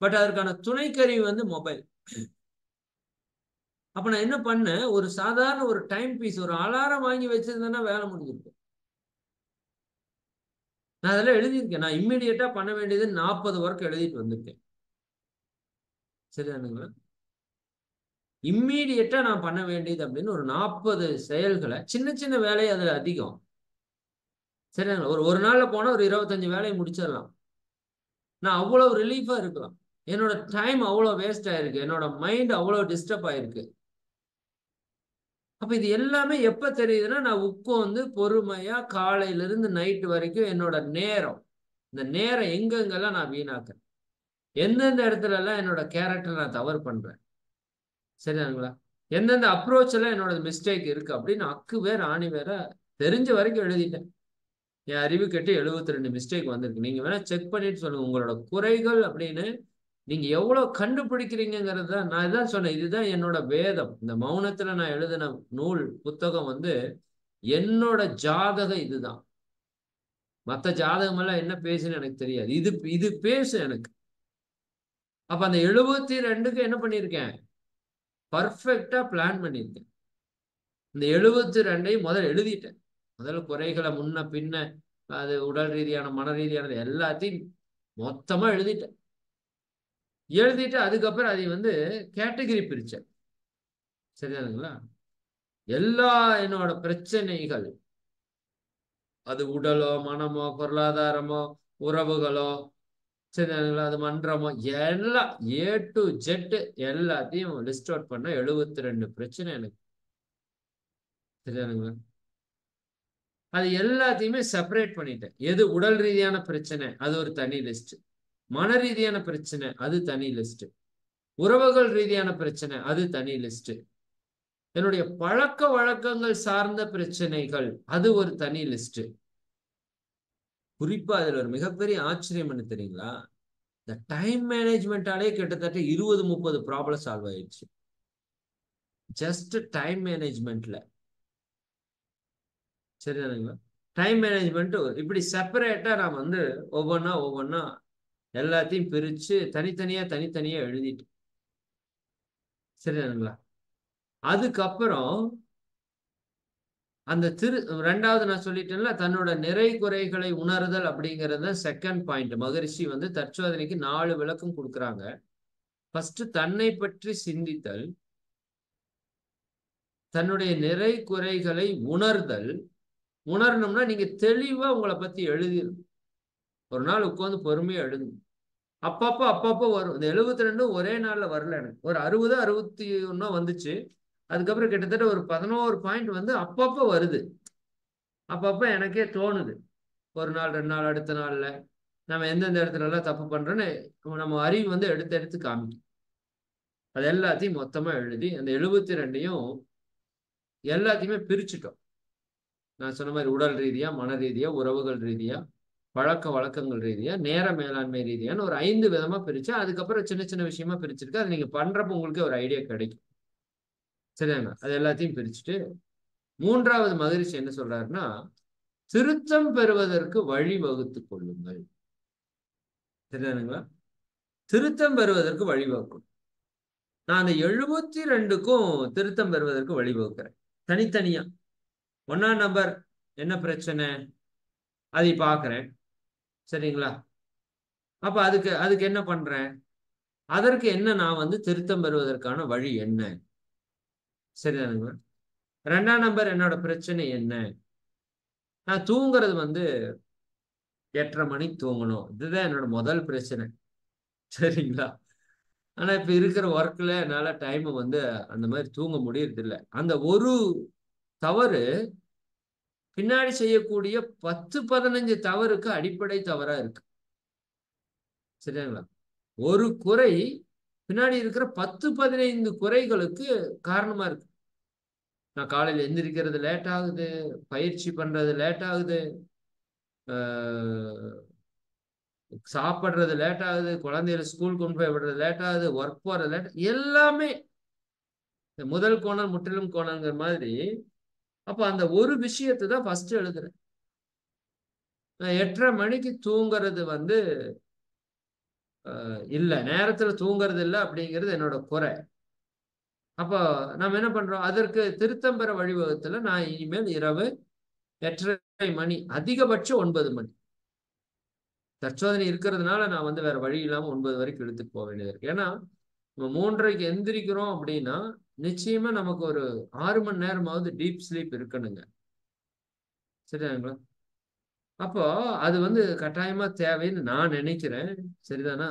Speaker 1: பட் அதற்கான துணை கருவி வந்து மொபைல். அப்ப நான் என்ன பண்ணேன், ஒரு சாதாரண ஒரு டைம் பீஸ், ஒரு அலாரம் வாங்கி வச்சிருந்தேன்னா வேலை முடிஞ்சிருக்கு. நான் அதெல்லாம் எழுதியிருக்கேன். நான் இம்மிடியட்டா பண்ண வேண்டியது 40 ஒர்க் எழுதிட்டு வந்திருக்கேன். சரிதானுங்களா? இம்மீடியட்டா நான் பண்ண வேண்டியது அப்படின்னு ஒரு 40 செயல்களை, சின்ன சின்ன வேலை அதுல அதிகம். சரிதாங்களா? ஒரு ஒரு நாள்ல போனா ஒரு 25 வேலையை முடிச்சிடலாம். நான் அவ்வளவு ரிலீஃபா இருக்கலாம். என்னோட டைம் அவ்வளவு வேஸ்ட் ஆயிருக்கு, என்னோட மைண்ட் அவ்வளவு டிஸ்டர்ப் ஆயிருக்கு. அப்ப இது எல்லாமே எப்ப தெரியுதுன்னா, நான் உட்கார்ந்து பொறுமையா காலையில இருந்து நைட் வரைக்கும் என்னோட நேரம், இந்த நேரம் எங்கெங்கெல்லாம் நான் வீணாக்குறேன், எந்தெந்த இடத்துல எல்லாம் என்னோட கேரக்டர் நான் தவறு பண்றேன். சரிதானுங்களா? எந்தெந்த அப்ரோச் எல்லாம் என்னோட மிஸ்டேக் இருக்கு அப்படின்னு அக்கு வேற ஆணி வேற தெரிஞ்ச வரைக்கும் எழுதிட்டேன். என் அறிவு கெட்டு 72 மிஸ்டேக் வந்திருக்கு. நீங்க வேணா செக் பண்ணிட்டு சொல்லுங்க உங்களோட குறைகள் அப்படின்னு. நீங்க எவ்வளவு கண்டுபிடிக்கிறீங்கிறது தான் நான் இதான் சொன்னேன். இதுதான் என்னோட வேதம். இந்த மௌனத்துல நான் எழுதின நூல் புத்தகம் வந்து என்னோட ஜாதகம் இதுதான். மத்த ஜாதகம் எல்லாம் என்ன பேசுன்னு எனக்கு தெரியாது. இது இது பேசு எனக்கு. அப்ப அந்த 72க்கு என்ன பண்ணிருக்கேன், பர்ஃபெக்டா பிளான் பண்ணிருக்கேன். இந்த 72ஐயும் முதல்ல எழுதிட்டேன். முதல்ல குறைகளை முன்ன பின்ன, அது உடல் ரீதியான மன ரீதியானது எல்லாத்தையும் மொத்தமா எழுதிட்டேன். எழுதிட்டு அதுக்கப்புறம் அதை வந்து கேட்டகரி பிரிச்சேன். சரிதானுங்களா? எல்லா என்னோட பிரச்சனைகள், அது உடலோ மனமோ பொருளாதாரமோ உறவுகளோ, சரிதானுங்களா, அது மன்றமோ, எல்லாம் A to Z எல்லாத்தையும் லிஸ்ட் அவுட் பண்ண 72 பிரச்சனை எனக்கு. சரிதானுங்களா? அது எல்லாத்தையுமே செப்பரேட் பண்ணிட்டேன். எது உடல் ரீதியான பிரச்சனை அது ஒரு தனி லிஸ்ட், மன ரீதியான பிரச்சனை அது தனி லிஸ்ட், உறவுகள் ரீதியான பிரச்சனை அது தனி லிஸ்ட், என்னுடைய பழக்க வழக்கங்கள் சார்ந்த பிரச்சனைகள் அது ஒரு தனி லிஸ்ட். குறிப்பா அதுல ஒரு மிகப்பெரிய ஆச்சரியம் என்ன தெரியுங்களா? இந்த டைம் மேனேஜ்மெண்டாலே கிட்டத்தட்ட 20-30 ப்ராப்ளம் சால்வ் ஆயிடுச்சு. ஜஸ்ட் டைம் மேனேஜ்மெண்ட்ல. சரிதானுங்களா? டைம் மேனேஜ்மெண்ட் இப்படி செப்பரேட்டா நான் வந்து ஒவ்வொன்னா எல்லாத்தையும் பிரிச்சு தனித்தனியா எழுதிட்டு. சரிதானுங்களா? அதுக்கப்புறம் அந்த ரெண்டாவது நான் சொல்லிட்டேன்ல, தன்னோட நிறை குறைகளை உணர்தல் அப்படிங்கறது செகண்ட் பாயிண்ட். மகரிஷி வந்து தற்சோதனைக்கு 4 விளக்கம் கொடுக்குறாங்க. ஃபர்ஸ்ட் தன்னை பற்றி சிந்தித்தல், தன்னுடைய நிறை குறைகளை உணர்தல். உணரணும்னா நீங்க தெளிவா உங்களை பத்தி எழுதிடணும். ஒரு நாள் உட்கார்ந்து பொறுமையா எழுதுங்க. அப்பப்போ வரும். இந்த 72 ஒரே நாள்ல வரல. எனக்கு ஒரு 60 61 வந்துச்சு. அதுக்கப்புறம் கிட்டத்தட்ட ஒரு 11 பாயிண்ட் வந்து அப்பப்போ வருது. அப்பப்ப எனக்கே தோணுது. ஒரு நாள் 2 நாள் அடுத்த நாள்ல நம்ம எந்தெந்த இடத்துல எல்லாம் தப்பு பண்றோன்னு நம்ம அறிவு வந்து எடுத்து எடுத்து காமிக்கும். அது எல்லாத்தையும் மொத்தமா எழுதி அந்த 72ஐயும் எல்லாத்தையுமே பிரிச்சுட்டோம். நான் சொன்ன மாதிரி உடல் ரீதியா, மன ரீதியா, உறவுகள் ரீதியா, பழக்க வழக்கங்கள் ரீதியா, நேர மேலாண்மை ரீதியான்னு ஒரு 5 விதமா பிரிச்சு, அதுக்கப்புறம் சின்ன சின்ன விஷயமா பிரிச்சிருக்கு. அது நீங்க பண்றப்ப உங்களுக்கே ஒரு ஐடியா கிடைக்கும். சரியாங்க? அது எல்லாத்தையும் பிரிச்சுட்டு 3வது மகரிஷி என்ன சொல்றாருன்னா, திருத்தம் பெறுவதற்கு வழி வகுத்துக் கொள்ளுங்கள். சரிதானுங்களா? திருத்தம் பெறுவதற்கு வழிவகுக்கும். நான் அந்த 72க்கும் திருத்தம் பெறுவதற்கு வழிவகுக்கிறேன் தனித்தனியா. 1ஆம் நம்பர் என்ன பிரச்சனை அதை பாக்குறேன். சரிங்களா? அப்ப அதுக்கு அதுக்கு என்ன பண்றேன், அதற்கு என்ன நான் வந்து திருத்தம் பெறுவதற்கான வழி என்ன. சரிதானுங்களா? 2ஆம் நம்பர் என்னோட பிரச்சனை என்ன, நான் தூங்குறது வந்து 8:30 மணிக்கு தூங்கணும். இதுதான் என்னோட முதல் பிரச்சனை. சரிங்களா? ஆனா இப்ப இருக்கிற ஒர்க்ல என்னால டைம் வந்து அந்த மாதிரி தூங்க முடியறது இல்லை. அந்த ஒரு தவறு பின்னாடி செய்யக்கூடிய 10-15 தவறுக்கு அடிப்படை தவறா இருக்கு. சரிங்களா? ஒரு குறை பின்னாடி இருக்கிற 10-15 குறைகளுக்கு காரணமா இருக்கு. நான் காலையில எந்திரிக்கிறது லேட் ஆகுது, பயிற்சி பண்றது லேட் ஆகுது, சாப்பிடுறது லேட் ஆகுது, குழந்தைகளை ஸ்கூல் கொண்டு போய் விடுறது லேட் ஆகுது, ஒர்க் போறது லேட், எல்லாமே முதல் கோணல் முற்றிலும் கோணல்ங்கிற மாதிரி. அப்ப அந்த ஒரு விஷயத்தை தான் ஃபர்ஸ்ட் எழுதுறேன். 8:30 மணிக்கு தூங்குறது வந்து இல்ல, நேரத்துல தூங்குறது இல்லை அப்படிங்கிறது என்னோட குறை. அப்போ நம்ம என்ன பண்றோம், அதற்கு திருத்தம் பெற வழிவகுத்துல நான் இனிமேல் இரவு 8:30 மணி, அதிகபட்சம் 9 மணி. தற்சோதனை இருக்கிறதுனால நான் வந்து வேற வழி இல்லாம 9 வரைக்கும் எடுத்துட்டு போக வேண்டியது இருக்கு. ஏன்னா நம்ம 3:30க்கு எந்திரிக்கிறோம் அப்படின்னா நிச்சயமா நமக்கு ஒரு 6 மணி நேரமாவது டீப் ஸ்லீப் இருக்கணுங்க. சரிதாங்களா? அப்போ அது வந்து கட்டாயமா தேவைன்னு நான் நினைக்கிறேன். சரிதானா?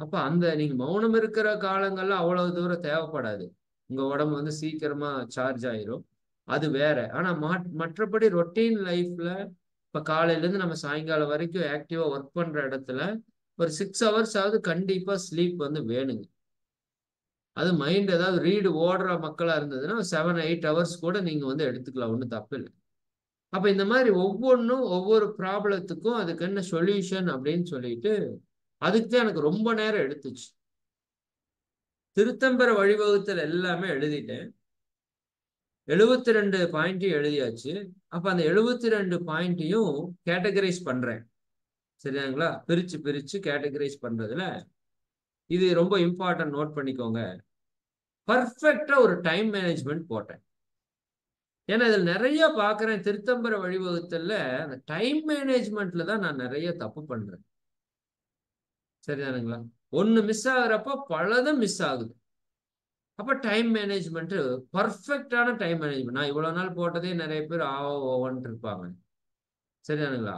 Speaker 1: அப்ப அந்த நீங்க மௌனம் இருக்கிற காலங்கள்ல அவ்வளவு தூரம் தேவைப்படாது. உங்க உடம்பு வந்து சீக்கிரமா சார்ஜ் ஆயிரும். அது வேற. ஆனா மற்றபடி ரொட்டீன் லைஃப்ல இப்ப காலையில இருந்து நம்ம சாயங்காலம் வரைக்கும் ஆக்டிவா ஒர்க் பண்ற இடத்துல ஒரு 6 ஹவர்ஸ் ஆவது கண்டிப்பா ஸ்லீப் வந்து வேணுங்க. அது மைண்ட் ஏதாவது ரீடு ஓடுற மக்களா இருந்ததுன்னா 7-8 ஹவர்ஸ் கூட நீங்க வந்து எடுத்துக்கலாம், ஒன்றும் தப்பு இல்லை. அப்ப இந்த மாதிரி ஒவ்வொன்றும் ஒவ்வொரு ப்ராப்ளத்துக்கும் அதுக்கு என்ன சொல்யூஷன் அப்படின்னு சொல்லிட்டு அதுக்கு தான் எனக்கு ரொம்ப நேரம் எடுத்துச்சு. திருத்தம்பெற வழிவகுத்தல் எல்லாமே எழுதிட்டேன். 72 பாயிண்ட்டையும் எழுதியாச்சு. அப்ப அந்த 72 பாயிண்ட்டையும் கேட்டகரைஸ் பண்றேன். சரியாங்களா? பிரிச்சு பிரிச்சு கேட்டகரைஸ் பண்றதுல இது ரொம்ப இம்பார்ட்டன்ட், நோட் பண்ணிக்கோங்க. பர்ஃபெக்டா ஒரு டைம் மேனேஜ்மெண்ட் போட்டேன். ஏன்னா இதில் நிறைய பார்க்குறேன் திருத்தம்பர வழிவகுத்தல்ல அந்த டைம் மேனேஜ்மெண்ட்ல தான் நான் நிறைய தப்பு பண்றேன். சரிதானுங்களா? ஒன்று மிஸ் ஆகுறப்ப பலதும் மிஸ் ஆகுது. அப்போ டைம் மேனேஜ்மெண்ட், பர்ஃபெக்டான டைம் மேனேஜ்மெண்ட். நான் இவ்வளோ நாள் போட்டதே நிறைய பேர் ஓவன்ட்டு இருப்பாங்க. சரிதானுங்களா?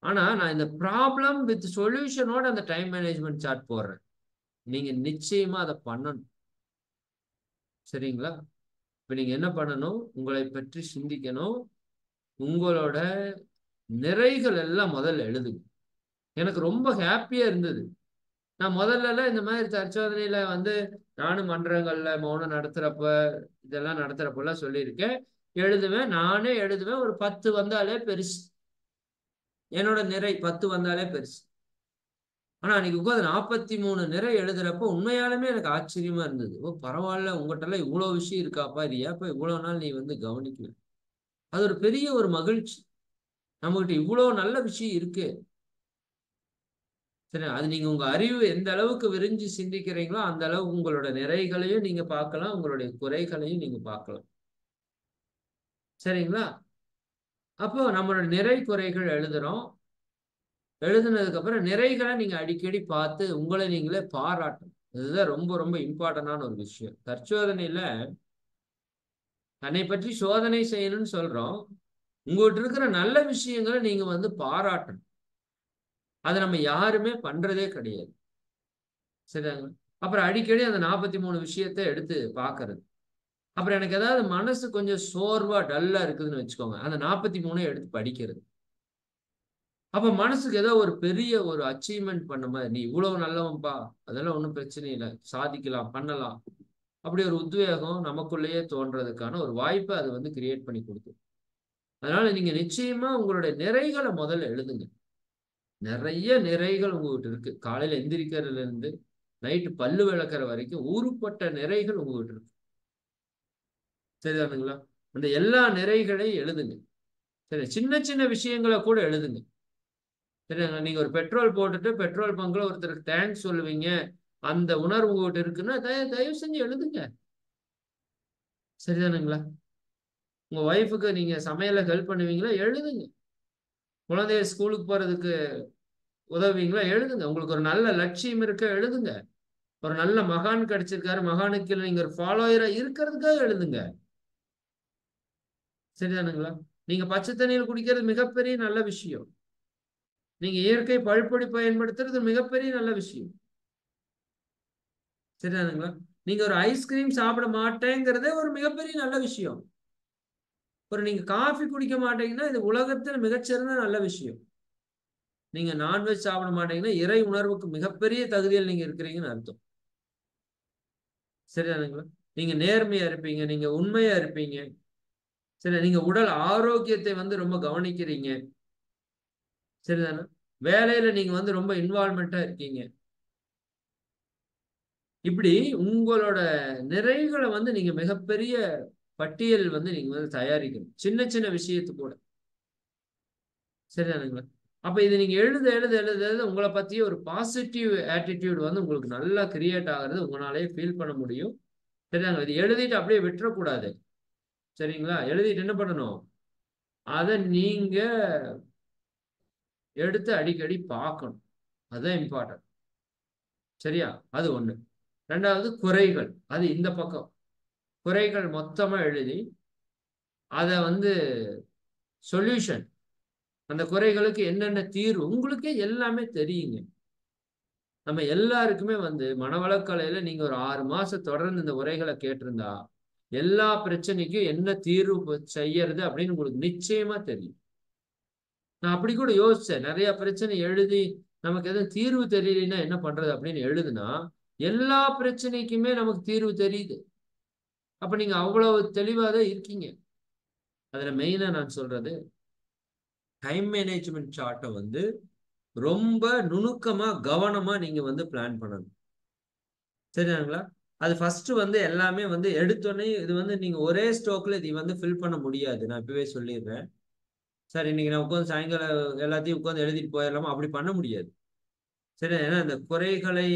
Speaker 1: ஆனா நான் இந்த ப்ராப்ளம் வித் சொல்யூஷனோட அந்த டைம் மேனேஜ்மெண்ட் சார்ட் போடுறேன். நீங்க நிச்சயமா அதை பண்ணணும். சரிங்களா? இப்ப நீங்க என்ன பண்ணணும்? உங்களை பற்றி சிந்திக்கணும். உங்களோட நிறைகள் எல்லாம் முதல்ல எழுதுங்க. எனக்கு ரொம்ப ஹாப்பியா இருந்தது. நான் முதல்ல இந்த மாதிரி தற்சோதனையில வந்து நானும் மன்றங்கள்ல மௌனம் நடத்துறப்ப இதெல்லாம் நடத்துறப்பெல்லாம் சொல்லியிருக்கேன். எழுதுவேன், நானே எழுதுவேன். ஒரு 10 வந்தாலே பெருசு. என்னோட நிறை 10 வந்தாலே பெருசு. ஆனா அன்னைக்கு உட்காந்து 43 நிறை எழுதுறப்ப உண்மையாலுமே எனக்கு ஆச்சரியமா இருந்தது. ஓ பரவாயில்ல, உங்ககிட்ட எல்லாம் இவ்வளவு விஷயம் இருக்காப்பா, இது ஏப்ப இவ்வளவு நாள் நீ வந்து கவனிக்கல. அது ஒரு பெரிய ஒரு மகிழ்ச்சி. நம்மகிட்ட இவ்வளவு நல்ல விஷயம் இருக்கு. சரி, அது நீங்க உங்க அறிவு எந்த அளவுக்கு விரிஞ்சு சிந்திக்கிறீங்களோ அந்த அளவுக்கு உங்களோட நிறைகளையும் நீங்க பார்க்கலாம், உங்களுடைய குறைகளையும் நீங்க பார்க்கலாம். சரிங்களா? அப்போ நம்மளோட நிறை குறைகள் எழுதுறோம். எழுதுனதுக்கு அப்புறம் நிறைகளை நீங்க அடிக்கடி பார்த்து உங்களை நீங்களே பாராட்டணும். இதுதான் ரொம்ப ரொம்ப இம்பார்ட்டன்டான ஒரு விஷயம். தற்சோதனையில தன்னை பற்றி சோதனை செய்யணும்னு சொல்றோம். உங்ககிட்ட இருக்கிற நல்ல விஷயங்களை நீங்க வந்து பாராட்டணும். அதை நம்ம யாருமே பண்றதே கிடையாது. சரிதாங்க? அப்புறம் அடிக்கடி அந்த 43 விஷயத்தை எடுத்து பார்க்கறது. அப்புறம் எனக்கு ஏதாவது மனசு கொஞ்சம் சோர்வா டல்லா இருக்குதுன்னு வச்சுக்கோங்க, அந்த 43 எடுத்து படிக்கிறது. அப்ப மனசுக்கு ஏதோ ஒரு பெரிய ஒரு அச்சீவ்மெண்ட் பண்ண மாதிரி, நீ இவ்வளவு நல்லவன்பா, அதெல்லாம் ஒன்றும் பிரச்சனை இல்லை, சாதிக்கலாம், பண்ணலாம், அப்படி ஒரு உத்வேகம் நமக்குள்ளேயே தோன்றதுக்கான ஒரு வாய்ப்பை அது வந்து கிரியேட் பண்ணி கொடுக்கும். அதனால நீங்க நிச்சயமா உங்களுடைய நிறைகளை முதல்ல எழுதுங்க. நிறைய நிறைகள் உங்ககிட்ட இருக்கு. காலையில எந்திரிக்கிறதுல இருந்து நைட்டு பல்லு விளக்குற வரைக்கும் ஊருப்பட்ட நிறைகள் உங்ககிட்ட இருக்கு. சரிதானுங்களா? அந்த எல்லா நிறைகளையும் எழுதுங்க. சரி, சின்ன சின்ன விஷயங்களை கூட எழுதுங்க. சரிங்களா? நீங்க ஒரு பெட்ரோல் போட்டுட்டு பெட்ரோல் பங்க்ல ஒருத்தருக்கு தேங்க்ஸ் சொல்லுவீங்க, அந்த உணர்வு உங்ககிட்ட இருக்குன்னா தயவு செஞ்சு எழுதுங்க. சரிதானுங்களா? உங்க ஒய்ஃபுக்கு நீங்க சமையல ஹெல்ப் பண்ணுவீங்களா? எழுதுங்க. குழந்தைய ஸ்கூலுக்கு போறதுக்கு உதவுவீங்களா? எழுதுங்க. உங்களுக்கு ஒரு நல்ல லட்சியம் இருக்க எழுதுங்க. ஒரு நல்ல மகான் கிடைச்சிருக்காரு, மகானுக்கு நீங்க ஒரு ஃபாலோயரா இருக்கிறதுக்காக எழுதுங்க. சரிதானுங்களா? நீங்க பச்சை தண்ணியில் குடிக்கிறது மிகப்பெரிய நல்ல விஷயம். நீங்க இயற்கை பழுப்பொடி பயன்படுத்துறது மிகப்பெரிய நல்ல விஷயம். சரிதானுங்களா? நீங்க ஒரு ஐஸ்கிரீம் சாப்பிட மாட்டேங்கிறதே ஒரு மிகப்பெரிய நல்ல விஷயம். ஒரு நீங்க காஃபி குடிக்க மாட்டீங்கன்னா இது உலகத்துல மிகச்சிறந்த நல்ல விஷயம். நீங்க நான்வெஜ் சாப்பிட மாட்டீங்கன்னா இறை உணர்வுக்கு மிகப்பெரிய தகுதியில் நீங்க இருக்கிறீங்கன்னு அர்த்தம். சரிதானுங்களா? நீங்க நேர்மையா இருப்பீங்க, நீங்க உண்மையா இருப்பீங்க. சரி, நீங்க உடல் ஆரோக்கியத்தை வந்து ரொம்ப கவனிக்கிறீங்க. சரிதானே? வேலையில நீங்க வந்து ரொம்ப இன்வால்மெண்டா இருக்கீங்க. இப்படி உங்களோட நிறைகளை வந்து நீங்க மிகப்பெரிய பட்டியல் வந்து நீங்க வந்து தயாரிக்கணும், சின்ன சின்ன விஷயத்து கூட. சரிதானுங்களா? அப்ப இது நீங்க எழுத எழுத எழுத எழுத உங்களை பத்திய ஒரு பாசிட்டிவ் ஆட்டிடியூட் வந்து உங்களுக்கு நல்லா கிரியேட் ஆகிறது உங்களாலேயே ஃபீல் பண்ண முடியும். சரிதாங்க? இது எழுதிட்டு அப்படியே விட்டுறக்கூடாது. சரிங்களா? எழுதிட்டு என்ன பண்ணணும்? அதை நீங்க எடுத்து அடிக்கடி பார்க்கணும். அதுதான் இம்பார்ட்டன்ட். சரியா? அது ஒண்ணு. ரெண்டாவது குறைகள். அது இந்த பக்கம். குறைகள் மொத்தமா எழுதி அதை வந்து சொல்யூஷன், அந்த குறைகளுக்கு என்னென்ன தீர்வு உங்களுக்கே எல்லாமே தெரியுங்க. நம்ம எல்லாருக்குமே வந்து மனவளக்கலையில நீங்க ஒரு 6 மாசம் தொடர்ந்து இந்த உரைகளை கேட்டிருந்தா எல்லா பிரச்சனைக்கும் என்ன தீர்வு செய்யறது அப்படின்னு உங்களுக்கு நிச்சயமா தெரியும். நான் அப்படி கூட யோசிச்சேன். நிறைய பிரச்சனை எழுதி நமக்கு எதுவும் தீர்வு தெரியலன்னா என்ன பண்றது அப்படின்னு எழுதுனா எல்லா பிரச்சனைக்குமே நமக்கு தீர்வு தெரியுது. அப்ப நீங்க அவ்வளவு தெளிவாதான் இருக்கீங்க. அதுல மெயினா நான் சொல்றது, டைம் மேனேஜ்மெண்ட் சார்ட்டை வந்து ரொம்ப நுணுக்கமா கவனமா நீங்க வந்து பிளான் பண்ணணும். சரிங்களா? அது ஃபர்ஸ்ட் வந்து எல்லாமே வந்து எடுத்தோடனே இது வந்து நீங்க ஒரே ஸ்டோக்ல இது வந்து ஃபில் பண்ண முடியாது. நான் இப்பவே சொல்லிடுறேன். சரி, இன்னைக்கு நான் உட்காந்து சாயங்காலம் எல்லாத்தையும் உட்காந்து எழுதிட்டு போயிடலாமா? அப்படி பண்ண முடியாது. சரி, ஏன்னா இந்த குறைகளை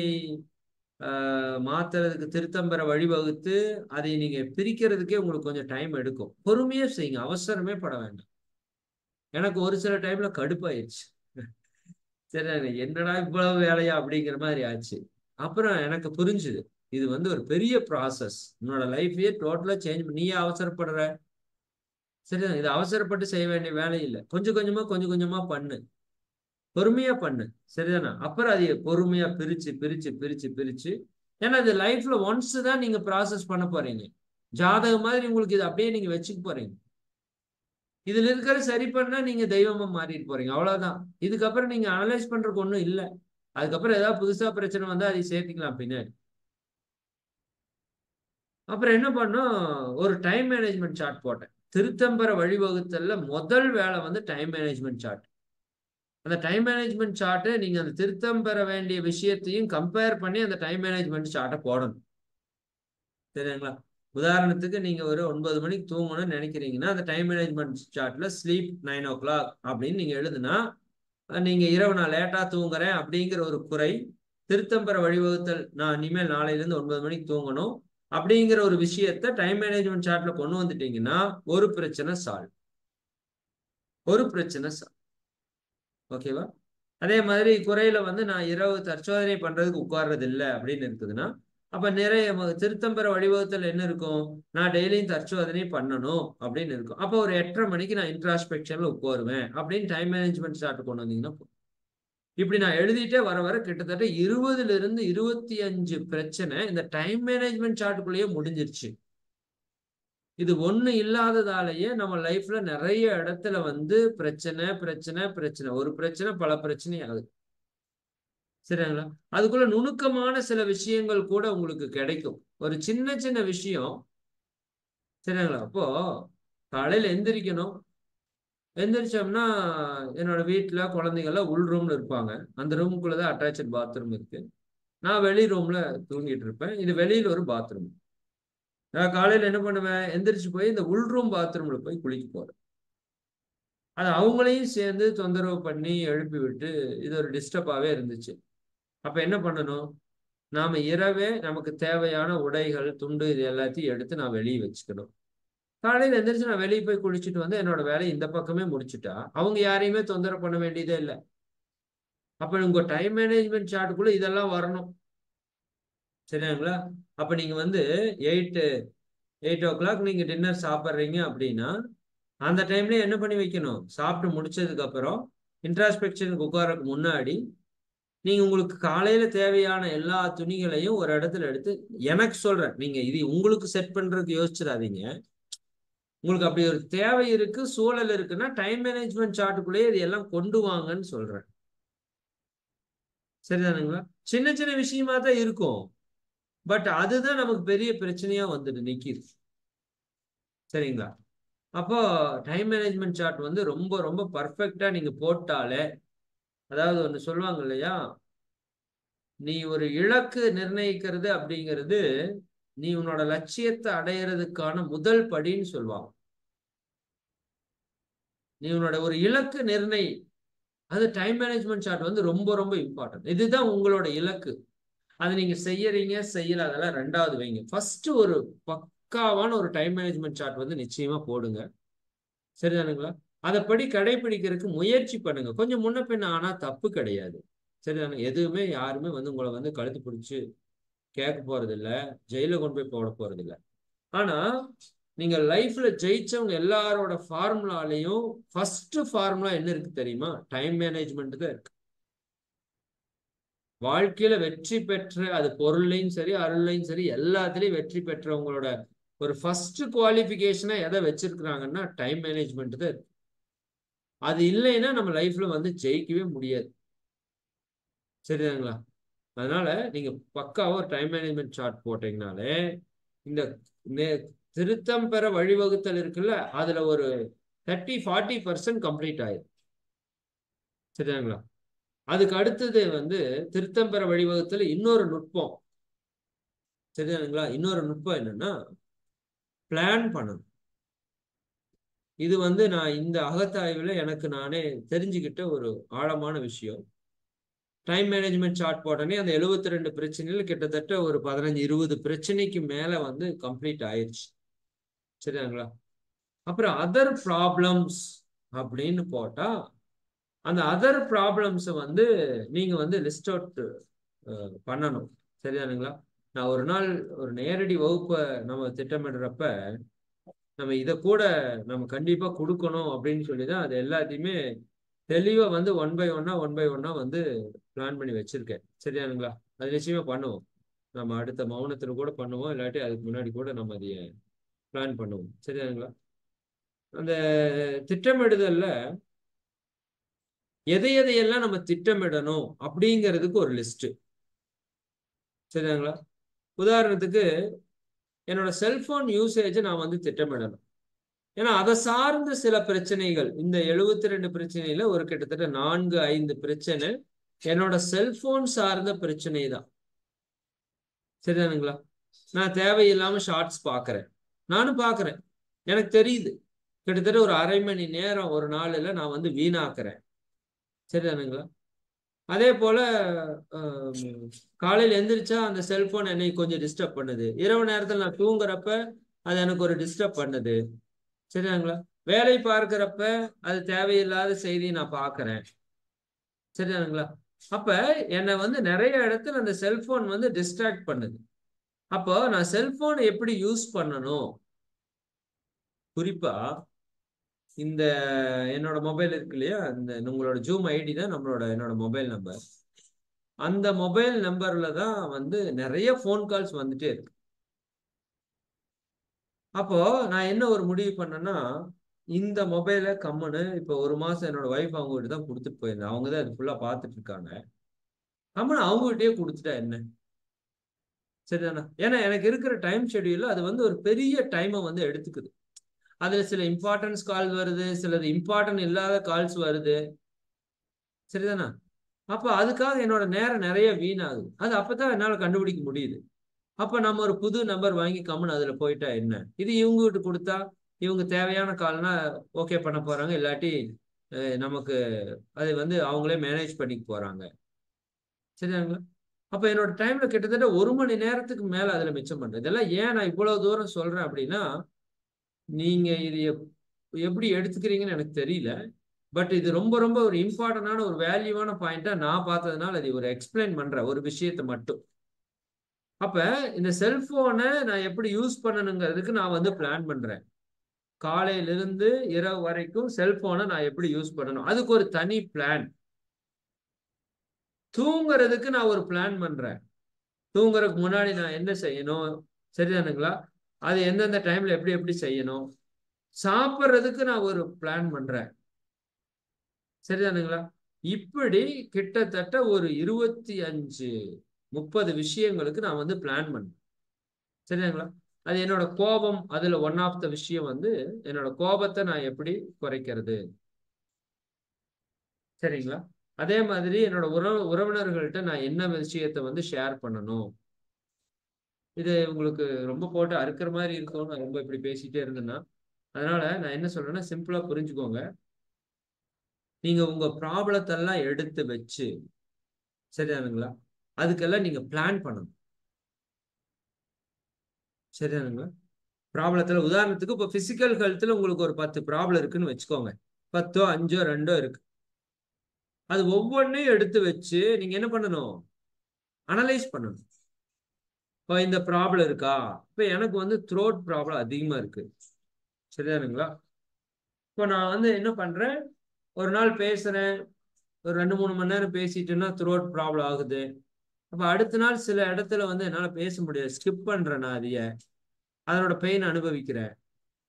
Speaker 1: மாத்துறதுக்கு திருத்தம் பெற வழிவகுத்து அதை நீங்க பிரிக்கிறதுக்கே உங்களுக்கு கொஞ்சம் டைம் எடுக்கும். பொறுமையா செய்யுங்க, அவசரமே பட வேண்டாம். எனக்கு ஒரு சில டைம்ல கடுப்பாயிருச்சு. சரி, என்னடா இவ்வளவு வேலையா அப்படிங்கிற மாதிரி ஆச்சு. அப்புறம் எனக்கு புரிஞ்சுது, இது வந்து ஒரு பெரிய ப்ராசஸ், உன்னோட லைஃபையே டோட்டலா சேஞ்ச். நீயே அவசரப்படுற, சரிதான். இது அவசரப்பட்டு செய்ய வேண்டிய வேலை இல்லை. கொஞ்சம் கொஞ்சமா கொஞ்சம் கொஞ்சமா பண்ணு, பொறுமையா பண்ணு, சரிதானா? அப்புறம் அதை பொறுமையா பிரிச்சு பிரிச்சு பிரிச்சு பிரிச்சு, ஏன்னா இது லைஃப்ல ஒன்ஸ் தான் நீங்க ப்ராசஸ் பண்ண போறீங்க. ஜாதகம் மாதிரி உங்களுக்கு இது அப்படியே நீங்க வச்சுக்க போறீங்க. இதுல இருக்கிற சரி பண்ணா நீங்க தெய்வமா மாறிட்டு போறீங்க, அவ்வளவுதான். இதுக்கப்புறம் நீங்க அனலைஸ் பண்றதுக்கு ஒண்ணும் இல்லை. அதுக்கப்புறம் ஏதாவது புதுசா பிரச்சனை வந்தா அதை சேர்த்துக்கலாம் பின்னாடி. அப்புறம் என்ன பண்ணோம், ஒரு டைம் மேனேஜ்மெண்ட் சார்ட் போட்டேன். திருத்தம்பர வழிவகுத்தல்ல முதல் வேலை வந்து டைம் மேனேஜ்மெண்ட் சார்ட். அந்த டைம் மேனேஜ்மெண்ட் சார்ட்டு நீங்க அந்த திருத்தம் பெற வேண்டிய விஷயத்தையும் கம்பேர் பண்ணி அந்த டைம் மேனேஜ்மெண்ட் சார்ட்டை போடணும், சரிங்களா? உதாரணத்துக்கு நீங்க ஒரு 9 மணிக்கு தூங்கணும்னு நினைக்கிறீங்கன்னா, அந்த டைம் மேனேஜ்மெண்ட் சார்ட்ல ஸ்லீப் 9 o'clock அப்படின்னு நீங்க எழுதுனா, நீங்க இரவு நான் லேட்டா தூங்குறேன் அப்படிங்கிற ஒரு குறை, திருத்தம் பெற வழிவகுத்தல் நான் இனிமேல் நாளையில இருந்து 9 மணிக்கு தூங்கணும் அப்படிங்கிற ஒரு விஷயத்த டைம் மேனேஜ்மெண்ட் சார்ட்ல கொண்டு வந்துட்டீங்கன்னா ஒரு பிரச்சனை சால்வ், ஒரு பிரச்சனை சால்வ். ஓகேவா? அதே மாதிரி குறையில வந்து நான் இரவு தற்சோதனை பண்றதுக்கு உட்கார்றது இல்லை அப்படின்னு இருக்குதுன்னா, அப்ப நிறைய திருத்தம் பெற வழிவகுத்தல் என்ன இருக்கும், நான் டெய்லியும் தற்சோதனை பண்ணணும் அப்படின்னு இருக்கும். அப்போ ஒரு 8:30 மணிக்கு நான் இன்ட்ராஸ்பெக்ஷன்ல உட்காருவேன் அப்படின்னு டைம் மேனேஜ்மெண்ட் சார்ட் கொண்டு வந்தீங்கன்னா இப்படி நான் எழுதிட்டே வர வர கிட்டத்தட்ட 20ல இருந்து 25 பிரச்சனை இந்த டைம் மேனேஜ்மெண்ட் சார்ட்டுக்குள்ளேயே முடிஞ்சிருச்சு. இது ஒண்ணு இல்லாததாலேயே நம்ம லைஃப்ல நிறைய இடத்துல வந்து பிரச்சனை பிரச்சனை பிரச்சனை, ஒரு பிரச்சனை பல பிரச்சனை ஆகுது, சரிங்களா? அதுக்குள்ள நுணுக்கமான சில விஷயங்கள் கூட உங்களுக்கு கிடைக்கும், ஒரு சின்ன சின்ன விஷயம், சரிங்களா? அப்போ காலையில எந்திரிக்கணும். எந்திரிச்சோம்னா என்னோட வீட்டுல குழந்தைங்கள்லாம் உள் ரூம்ல இருப்பாங்க. அந்த ரூமுக்குள்ளதான் அட்டாச்சட் பாத்ரூம் இருக்கு. நான் வெளி ரூம்ல தூங்கிட்டு இருப்பேன். இது வெளியில ஒரு பாத்ரூம். நான் காலையில என்ன பண்ணுவேன், எந்திரிச்சு போய் இந்த உள் ரூம் பாத்ரூம்ல போய் குளிக்க போறேன். அது அவங்களையும் சேர்ந்து தொந்தரவு பண்ணி எழுப்பி விட்டு இது ஒரு டிஸ்டர்பாவே இருந்துச்சு. அப்ப என்ன பண்ணணும், நாம இரவே நமக்கு தேவையான உடைகள் துண்டு இது எல்லாத்தையும் எடுத்து நான் வெளியே வச்சுக்கணும். காலையில எந்திரிச்சு நான் வெளியே போய் குளிச்சுட்டு வந்து என்னோட வேலையை இந்த பக்கமே முடிச்சுட்டா அவங்க யாரையுமே தொந்தரவு பண்ண வேண்டியதே இல்லை. அப்ப உங்க டைம் மேனேஜ்மெண்ட் சார்ட்டுக்குள்ள இதெல்லாம் வரணும், சரிங்களா? அப்ப நீங்க வந்து 8 o'clock நீங்க டின்னர் சாப்பிட்றீங்க அப்படின்னா அந்த டைம்ல என்ன பண்ணி வைக்கணும், சாப்பிட்டு முடிச்சதுக்கு அப்புறம் இன்ட்ராஸ்பெக்ஷனுக்கு உட்காரக்கு முன்னாடி நீங்க உங்களுக்கு காலையில தேவையான எல்லா துணிகளையும் ஒரு இடத்துல எடுத்து, எனக்கு சொல்றேன், நீங்க இது உங்களுக்கு செட் பண்றதுக்கு யோசிச்சிடாதீங்க. உங்களுக்கு அப்படி ஒரு தேவை இருக்கு, சூழல் இருக்குன்னா டைம் மேனேஜ்மெண்ட் சார்ட்டுக்குள்ளேயே இது எல்லாம் கொண்டு வாங்கன்னு சொல்றேன், சரிதானுங்களா? சின்ன சின்ன விஷயமா தான் இருக்கும், பட் அதுதான் நமக்கு பெரிய பிரச்சனையா வந்துட்டு நிக்கிது, சரிங்களா? அப்போ டைம் மேனேஜ்மெண்ட் சார்ட் வந்து ரொம்ப ரொம்ப பர்ஃபெக்டா நீங்க போட்டாலே, அதாவது ஒண்ணு சொல்லுவாங்க இல்லையா, நீ ஒரு இலக்கு நிர்ணயிக்கிறது அப்படிங்கிறது நீ உன்னோட லட்சியத்தை அடையிறதுக்கான முதல் படின்னு சொல்லுவாங்க. நீ உன்னோட ஒரு இலக்கு நிர்ணயி, அது டைம் மேனேஜ்மெண்ட் சார்ட் வந்து ரொம்ப ரொம்ப இம்பார்ட்டன்ட். இதுதான் உங்களோட இலக்கு. அதை நீங்க செய்யறீங்க செய்யல அதெல்லாம் ரெண்டாவது வைங்க. ஃபர்ஸ்ட் ஒரு பக்காவான ஒரு டைம் மேனேஜ்மெண்ட் சார்ட் வந்து நிச்சயமா போடுங்க, சரிதானுங்களா? அதைப்படி கடைபிடிக்கிறதுக்கு முயற்சி பண்ணுங்க. கொஞ்சம் முன்ன பின்ன ஆனா தப்பு கிடையாது, சரிதானே? எதுவுமே யாருமே வந்து உங்களை வந்து கழுத்து பிடிச்சு கேட்க போறது இல்ல, ஜெயில கொண்டு போய் போட போறது இல்ல. ஆனா நீங்க லைஃப்ல ஜெயிச்சவங்க எல்லாரோட ஃபார்முலாலையும் ஃபர்ஸ்ட் ஃபார்முலா என்ன இருக்கு தெரியுமா, டைம் மேனேஜ்மெண்ட் தான் இருக்கு. வாழ்க்கையில வெற்றி பெற்ற, அது பொருள்லையும் சரி அருள்லையும் சரி எல்லாத்துலயும் வெற்றி பெற்றவங்களோட ஒரு ஃபர்ஸ்ட் குவாலிஃபிகேஷனா எதை வச்சிருக்கிறாங்கன்னா டைம் மேனேஜ்மெண்ட் தான் இருக்கு. அது இல்லைன்னா நம்ம லைஃப்ல வந்து ஜெயிக்கவே முடியாது, சரிதாங்களா? அதனால நீங்க பக்காவா ஒரு டைம் மேனேஜ்மெண்ட் சார்ட் போட்டீங்கனாலே இந்த திருத்தம் பெற வழிவகுத்தல் இருக்குல்ல, அதுல ஒரு 30-40% கம்ப்ளீட் ஆயிடும், சரிதாங்களா? அதுக்கு அடுத்தது வந்து திருத்தம் பெற வழிவகுத்தல் இன்னொரு நுட்பம், சரிதானுங்களா? இன்னொரு நுட்பம் என்னன்னா பிளான் பண்ணணும். இது வந்து நான் இந்த அகத்தாய்வுல எனக்கு நானே தெரிஞ்சுக்கிட்ட ஒரு ஆழமான விஷயம். டைம் மேனேஜ்மெண்ட் சார்ட் போட்டோன்னே அந்த 72 பிரச்சனையில கிட்டத்தட்ட ஒரு 15-20 பிரச்சனைக்கு மேல வந்து கம்ப்ளீட் ஆயிடுச்சு. சரிங்களா? அப்புறம் அதர் ப்ராப்ளம்ஸ் அப்படின்னு போட்டா அந்த அதர் ப்ராப்ளம்ஸை வந்து நீங்க வந்து லிஸ்ட் அவுட் பண்ணணும். சரிதானுங்களா? நான் ஒரு நாள் ஒரு நேரடி வகுப்பை நம்ம திட்டமிடுறப்ப நம்ம இதை கூட நம்ம கண்டிப்பா கொடுக்கணும் அப்படின்னு சொல்லிதான் அது எல்லாத்தையுமே தெளிவா வந்து ஒன் பை ஒன்னா வந்து பிளான் பண்ணி வச்சிருக்கேன். சரியானுங்களா? அது நிச்சயமா பண்ணுவோம். நம்ம அடுத்த மௌனத்துல கூட பண்ணுவோம், இல்லாட்டி அதுக்கு முன்னாடி கூட நம்ம அதை பிளான் பண்ணுவோம். சரியானுங்களா? அந்த திட்டமிடுதல்ல எதையெல்லாம் நம்ம திட்டமிடணும் அப்படிங்கிறதுக்கு ஒரு லிஸ்ட். சரியாங்களா? உதாரணத்துக்கு என்னோட செல்போன் யூசேஜை நான் வந்து திட்டமிடணும். ஏன்னா அதை சார்ந்த சில பிரச்சனைகள், இந்த 72 பிரச்சனையில ஒரு கிட்டத்தட்ட 4-5 பிரச்சனை என்னோட செல்போன் சார்ந்த பிரச்சனை தான். சரிதானுங்களா? நான் தேவையில்லாம ஷார்ட்ஸ் பாக்குறேன், நானும் பாக்குறேன், எனக்கு தெரியுது. கிட்டத்தட்ட ஒரு அரை மணி நேரம் ஒரு நாள்ல நான் வந்து வீணாக்குறேன். சரிதானுங்களா? அதே போல காலையில் எந்திரிச்சா அந்த செல்போன் என்னை கொஞ்சம் டிஸ்டர்ப் பண்ணுது. இரவு நேரத்தில் நான் தூங்குறப்ப அது எனக்கு ஒரு டிஸ்டர்ப் பண்ணுது. சரிதாங்களா? வேலை பார்க்கிறப்ப அது தேவையில்லாத செய்தி நான் பார்க்கிறேன். சரிதானுங்களா? அப்ப என்னை வந்து நிறைய இடத்துல அந்த செல்போன் வந்து டிஸ்ட்ராக்ட் பண்ணுது. அப்போ நான் செல்போன் எப்படி யூஸ் பண்ணணும், குறிப்பா இந்த என்னோட மொபைல் இருக்கு இல்லையா, இந்த உங்களோட ஜூம் ஐடி தான் என்னோட மொபைல் நம்பர். அந்த மொபைல் நம்பர்ல தான் வந்து நிறைய ஃபோன் கால்ஸ் வந்துட்டே இருக்கு. அப்போ நான் என்ன ஒரு முடிவு பண்ணேன்னா, இந்த மொபைலை கம்முன்னு இப்போ ஒரு மாசம் என்னோட ஒய்ஃப் அவங்க கிட்ட தான் கொடுத்துட்டு போயிருந்தேன். அவங்க தான் அது ஃபுல்லா பார்த்துட்டு இருக்காங்க. கம்முன்னு அவங்ககிட்டயே கொடுத்துட்டா என்ன? சரிதானா? ஏன்னா எனக்கு இருக்கிற டைம் ஷெட்யூல்ல அது வந்து ஒரு பெரிய டைமை வந்து எடுத்துக்குது. அதுல சில இம்பார்ட்டன்ஸ் கால் வருது, சிலது இம்பார்ட்டன்ட் இல்லாத கால்ஸ் வருது. சரிதானா? அப்ப அதுக்காக என்னோட நேரம் நிறைய வீணாகுது. அது அப்பதான் என்னால கண்டுபிடிக்க முடியுது. அப்ப நம்ம ஒரு புது நம்பர் வாங்கி கம்முன்னு அதுல போயிட்டா என்ன? இது இவங்க கிட்ட கொடுத்தா இவங்க தேவையான கால்னா ஓகே பண்ண போறாங்க, இல்லாட்டி நமக்கு அது வந்து அவங்களே மேனேஜ் பண்ணிக்க போறாங்க. சரிங்களா? அப்ப என்னோட டைம்ல கிட்டத்தட்ட 1 மணி நேரத்துக்கு மேல அதுல மிச்சம் பண்றது. இதெல்லாம் ஏன் நான் இவ்வளவு தூரம் சொல்றேன் அப்படின்னா, நீங்க இது எப்படி எடுத்துக்கிறீங்கன்னு எனக்கு தெரியல. பட் இது ரொம்ப ரொம்ப ஒரு இம்பார்ட்டன்டான ஒரு வேல்யூவான பாயிண்டா நான் பார்த்ததுனால அது ஒரு எக்ஸ்பிளைன் பண்றேன் ஒரு விஷயத்தை மட்டும். அப்ப இந்த செல்போனை நான் எப்படி யூஸ் பண்ணணுங்கிறதுக்கு நான் வந்து பிளான் பண்றேன். காலையிலிருந்து இரவு வரைக்கும் செல்போனை நான் எப்படி யூஸ் பண்ணணும், அதுக்கு ஒரு தனி பிளான். தூங்குறதுக்கு நான் ஒரு பிளான் பண்றேன். தூங்குறதுக்கு முன்னாடி நான் என்ன செய்யணும், சரிதானுங்களா? அது எந்தெந்த டைம்ல எப்படி எப்படி செய்யணும். சாப்பிட்றதுக்கு நான் ஒரு பிளான் பண்றேன். சரிதானுங்களா? இப்படி கிட்டத்தட்ட ஒரு 25-30 விஷயங்களுக்கு நான் வந்து பிளான் பண்ணேன். சரிங்களா? அது என்னோட கோபம், அதுல ஒன் ஆஃப் த விஷயம் வந்து என்னோட கோபத்தை நான் எப்படி குறைக்கிறது. சரிங்களா? அதே மாதிரி என்னோட உறவினர்கள்ட்ட நான் என்ன விஷயத்த வந்து ஷேர் பண்ணணும். இது உங்களுக்கு ரொம்ப போட்டு அறுக்கிற மாதிரி இருக்கும் நான் ரொம்ப இப்படி பேசிட்டே இருந்தேன்னா. அதனால நான் என்ன சொல்றேன்னா, சிம்பிளா புரிஞ்சுக்கோங்க. நீங்க உங்க ப்ராப்ளத்தெல்லாம் எடுத்து வச்சு, சரிதானுங்களா, அதுக்கெல்லாம் நீங்க பிளான் பண்ணணும். சரிதானுங்களா? ப்ராப்ளத்துல உதாரணத்துக்கு இப்போ பிசிக்கல் ஹெல்த்ல உங்களுக்கு ஒரு 10 ப்ராப்ளம் இருக்குன்னு வச்சுக்கோங்க. 10ஓ 5ஓ 2ஓ இருக்கு. அது ஒவ்வொன்றையும் எடுத்து வச்சு நீங்க என்ன பண்ணணும், அனலைஸ் பண்ணணும். இப்போ இந்த ப்ராப்ளம் இருக்கா, இப்போ எனக்கு வந்து த்ரோட் ப்ராப்ளம் அதிகமா இருக்கு. சரிதானுங்களா? இப்போ நான் வந்து என்ன பண்றேன், ஒரு நாள் பேசுறேன், ஒரு 2-3 மணி நேரம் பேசிட்டேன்னா த்ரோட் ப்ராப்ளம் ஆகுது. அப்ப அடுத்த நாள் சில இடத்துல வந்து என்னால பேச முடியாது, ஸ்கிப் பண்றேன், நான் அதனோட பெயின் அனுபவிக்கிறேன்.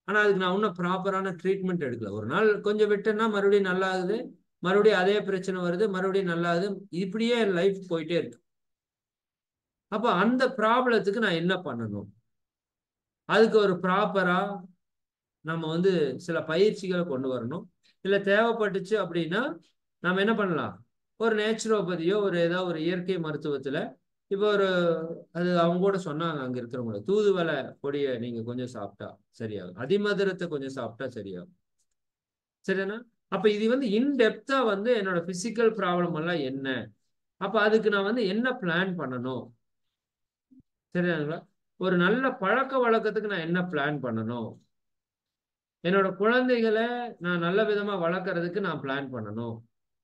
Speaker 1: ஆனா அதுக்கு நான் இன்னும் ப்ராப்பரான ட்ரீட்மெண்ட் எடுக்கல. ஒரு நாள் கொஞ்சம் விட்டேன்னா மறுபடியும் நல்லா ஆகுது, மறுபடியும் அதே பிரச்சனை வருது, மறுபடியும் நல்லா ஆகுது. இப்படியே என் லைஃப் போயிட்டே இருக்கு. அப்ப அந்த ப்ராப்ளத்துக்கு நான் என்ன பண்ணணும், அதுக்கு ஒரு ப்ராப்பரா நம்ம வந்து சில பயிற்சிகளை கொண்டு வரணும். இல்ல தேவைப்பட்டுச்சு அப்படின்னா நம்ம என்ன பண்ணலாம், ஒரு நேச்சுரோபதியோ ஒரு ஏதாவது ஒரு இயற்கை மருத்துவத்துல இப்போ ஒரு அது அவங்க கூட சொன்னாங்க அங்க இருக்கிறவங்க, தூதுவளை பொடியை நீங்க கொஞ்சம் சாப்பிட்டா சரியாகும், அதிமதுரத்தை கொஞ்சம் சாப்பிட்டா சரியாகும். சரிண்ணா? அப்ப இது வந்து இன்டெப்தா வந்து என்னோட பிசிக்கல் ப்ராப்ளம் எல்லாம் என்ன, அப்ப அதுக்கு நான் வந்து என்ன பிளான் பண்ணணும்? சரிங்களா? ஒரு நல்ல பழக்க வழக்கத்துக்கு நான் என்ன பிளான் பண்ணணும்? என்னோட குழந்தைகளை நான் நல்ல விதமா வளர்க்கறதுக்கு நான் பிளான் பண்ணணும்.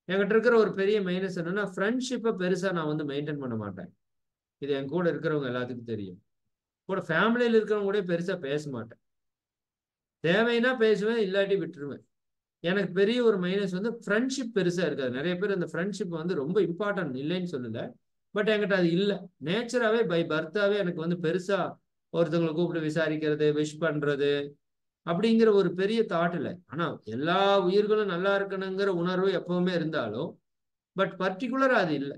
Speaker 1: என்கிட்ட இருக்கிற ஒரு பெரிய மைனஸ் என்னன்னா, ஃப்ரெண்ட்ஷிப்பை பெருசா நான் வந்து மெயின்டைன் பண்ண மாட்டேன். இது என் கூட இருக்கிறவங்க எல்லாத்துக்கும் தெரியும். கூட ஃபேமிலியில் இருக்கிறவங்க கூட பெருசா பேச மாட்டேன். தேவைன்னா பேசுவேன், இல்லாட்டி விட்டுருவேன். எனக்கு பெரிய ஒரு மைனஸ் வந்து ஃப்ரெண்ட்ஷிப் பெருசா இருக்காது. நிறைய பேர் அந்த ஃப்ரெண்ட்ஷிப் வந்து ரொம்ப இம்பார்ட்டன்ட் இல்லைன்னு சொல்லல. பட் என்கிட்ட அது இல்லை. நேச்சராகவே பை பர்த்தாவே எனக்கு வந்து பெருசா ஒருத்தவங்களை கூப்பிட்டு விசாரிக்கிறது, விஷ் பண்றது அப்படிங்கிற ஒரு பெரிய தாட் இல்லை. ஆனா எல்லா உயிர்களும் நல்லா இருக்கணுங்கிற உணர்வு எப்பவுமே இருந்தாலும் பட் பர்டிகுலரா அது இல்லை.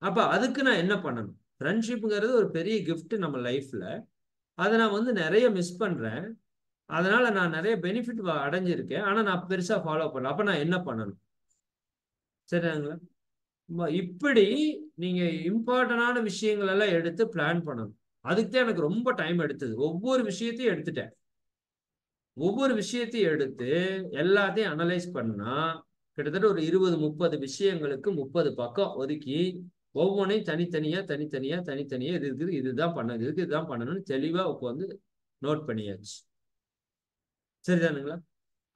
Speaker 1: அப்ப அதுக்கு நான் என்ன பண்ணணும்? ஃப்ரெண்ட்ஷிப்புங்கிறது ஒரு பெரிய கிஃப்ட் நம்ம லைஃப்ல. அதை நான் வந்து நிறைய மிஸ் பண்றேன். அதனால நான் நிறைய பெனிஃபிட் அடைஞ்சிருக்கேன். ஆனா நான் பெருசா ஃபாலோ பண்ணல. அப்ப நான் என்ன பண்ணணும்? சரிங்களா? இப்படி நீங்க இம்பார்ட்டன்டான விஷயங்கள் எல்லாம் எடுத்து பிளான் பண்ணணும். அதுக்கு தான் எனக்கு ரொம்ப டைம் எடுத்தது. ஒவ்வொரு விஷயத்தையும் எடுத்துட்டேன். ஒவ்வொரு விஷயத்தையும் எடுத்து எல்லாத்தையும் அனலைஸ் பண்ணா கிட்டத்தட்ட ஒரு 20-30 விஷயங்களுக்கு 30 பக்கம் ஒதுக்கி ஒவ்வொன்றையும் தனித்தனியா தனித்தனியா தனித்தனியா இது இருக்குது, இதுதான் பண்ணது, இதுதான் பண்ணணும்னு தெளிவா உட்காந்து நோட் பண்ணியாச்சு. சரிதானுங்களா?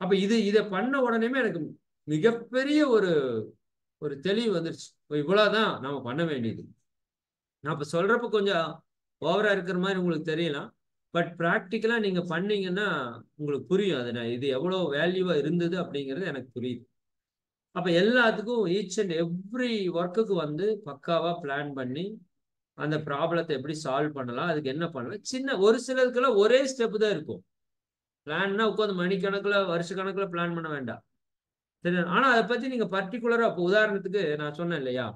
Speaker 1: அப்ப இதை பண்ண உடனேமே எனக்கு மிகப்பெரிய ஒரு ஒரு தெளிவு வந்துருச்சு. இவ்வளவுதான் நாம பண்ண வேண்டியது. நான் இப்ப சொல்றப்ப கொஞ்சம் ஓவரா இருக்கிற மாதிரி உங்களுக்கு தெரியலாம். பட் ப்ராக்டிக்கலா நீங்க பண்ணீங்கன்னா உங்களுக்கு புரியும். அது இது எவ்வளவு வேல்யூவா இருந்தது அப்படிங்கிறது எனக்கு புரியுது. அப்ப எல்லாத்துக்கும் ஈச் அண்ட் எவ்ரி ஒர்க்குக்கு வந்து பக்காவா பிளான் பண்ணி அந்த ப்ராப்ளத்தை எப்படி சால்வ் பண்ணலாம், அதுக்கு என்ன பண்ணலாம். சின்ன ஒரு சிலருக்குலாம் ஒரே ஸ்டெப் தான் இருக்கும். பிளான்னா உட்காந்து மணிக்கணக்கில் வருஷ கணக்கில் பிளான் பண்ண வேண்டாம். சரி, ஆனா அதை பத்தி நீங்க பர்டிகுலரா இப்போ உதாரணத்துக்கு நான் சொன்னேன் இல்லையா,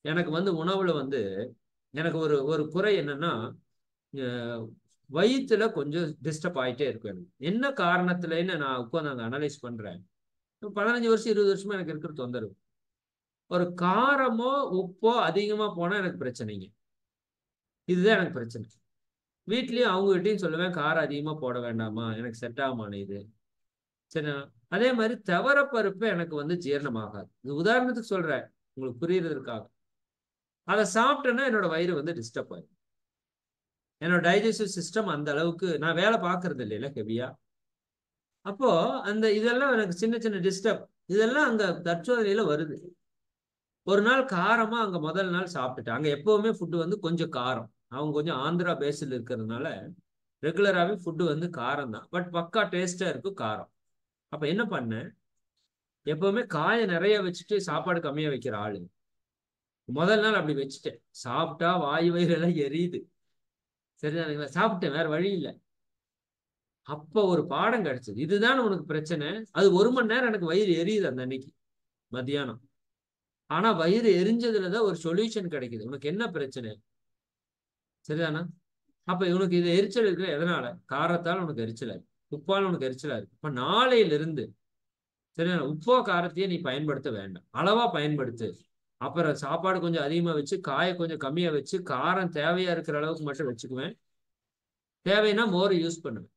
Speaker 1: எனக்கு வந்து உணவுல வந்து எனக்கு ஒரு ஒரு குறை என்னன்னா, வயிற்றுல கொஞ்சம் டிஸ்டர்ப் ஆகிட்டே இருக்கும். எனக்கு என்ன காரணத்துலன்னு நான் உட்காந்து அங்கே அனலைஸ் பண்றேன். 15 வருஷம் 20 வருஷமா எனக்கு இருக்கிற தொந்தரவு. ஒரு காரமோ உப்போ அதிகமா போனா எனக்கு பிரச்சனைங்க. இதுதான் எனக்கு பிரச்சனை. வீட்லயும் அவங்க கிட்டையும் சொல்லுவேன், காரம் அதிகமா போட வேண்டாமா, எனக்கு செட் ஆகுமான இது. சரி, அதே மாதிரி துவரப்பருப்பு எனக்கு வந்து ஜீரணம் ஆகாது. இது உதாரணத்துக்கு சொல்றேன், உங்களுக்கு புரியுறதுக்காக. அதை சாப்பிட்டேன்னா என்னோட வயிறு வந்து டிஸ்டர்ப் ஆகும். என்னோட டைஜஸ்டிவ் சிஸ்டம் அந்த அளவுக்கு நான் வேலை பார்க்கறது இல்லைல்ல ஹெவியா. அப்போ அந்த இதெல்லாம் எனக்கு சின்ன சின்ன டிஸ்டர்ப். இதெல்லாம் அங்க தற்சோதனையில வருது. ஒரு நாள் காரமா அங்க முதல் நாள் சாப்பிட்டுட்டேன். அங்க எப்பவுமே ஃபுட்டு வந்து கொஞ்சம் காரம். அவங்க கொஞ்சம் ஆந்திரா பேஸில் இருக்கிறதுனால ரெகுலராகவே ஃபுட்டு வந்து காரம் தான். பட் பக்கா டேஸ்டா இருக்கும் காரம். அப்ப என்ன பண்ணேன், எப்பவுமே காயை நிறைய வச்சுட்டு சாப்பாடு கம்மியா வைக்கிற ஆளு. முதல் நாள் அப்படி வச்சுட்டேன். சாப்பிட்டா வாயு வயிறு எல்லாம் எரியுது. சரிதானுங்களா? சாப்பிட்டேன், வேற வழி இல்லை. அப்ப ஒரு பாடம் கிடைச்சது. இதுதான் உனக்கு பிரச்சனை. அது 1 மணி நேரம் எனக்கு வயிறு எரியுது அந்த அன்னைக்கு மத்தியானம். ஆனா வயிறு எரிஞ்சதுலதான் ஒரு சொல்யூஷன் கிடைக்குது. உனக்கு என்ன பிரச்சனை? சரிதானா? அப்ப இவனுக்கு இது எரிச்சல் இருக்கிற எதனால? காரத்தால் உனக்கு எரிச்சலா இருக்கு, உப்பால் உனக்கு எரிச்சலா இருக்கு. இப்ப நாளையில இருந்து சரிதானா, உப்போ காரத்தையே நீ பயன்படுத்த வேண்டாம், அளவா பயன்படுத்து. அப்புறம் சாப்பாடு கொஞ்சம் அதிகமா வச்சு, காயை கொஞ்சம் கம்மியா வச்சு, காரம் தேவையா இருக்கிற அளவுக்கு மட்டும் வச்சுக்குவேன். தேவைன்னா மோர் யூஸ் பண்ணுவேன்.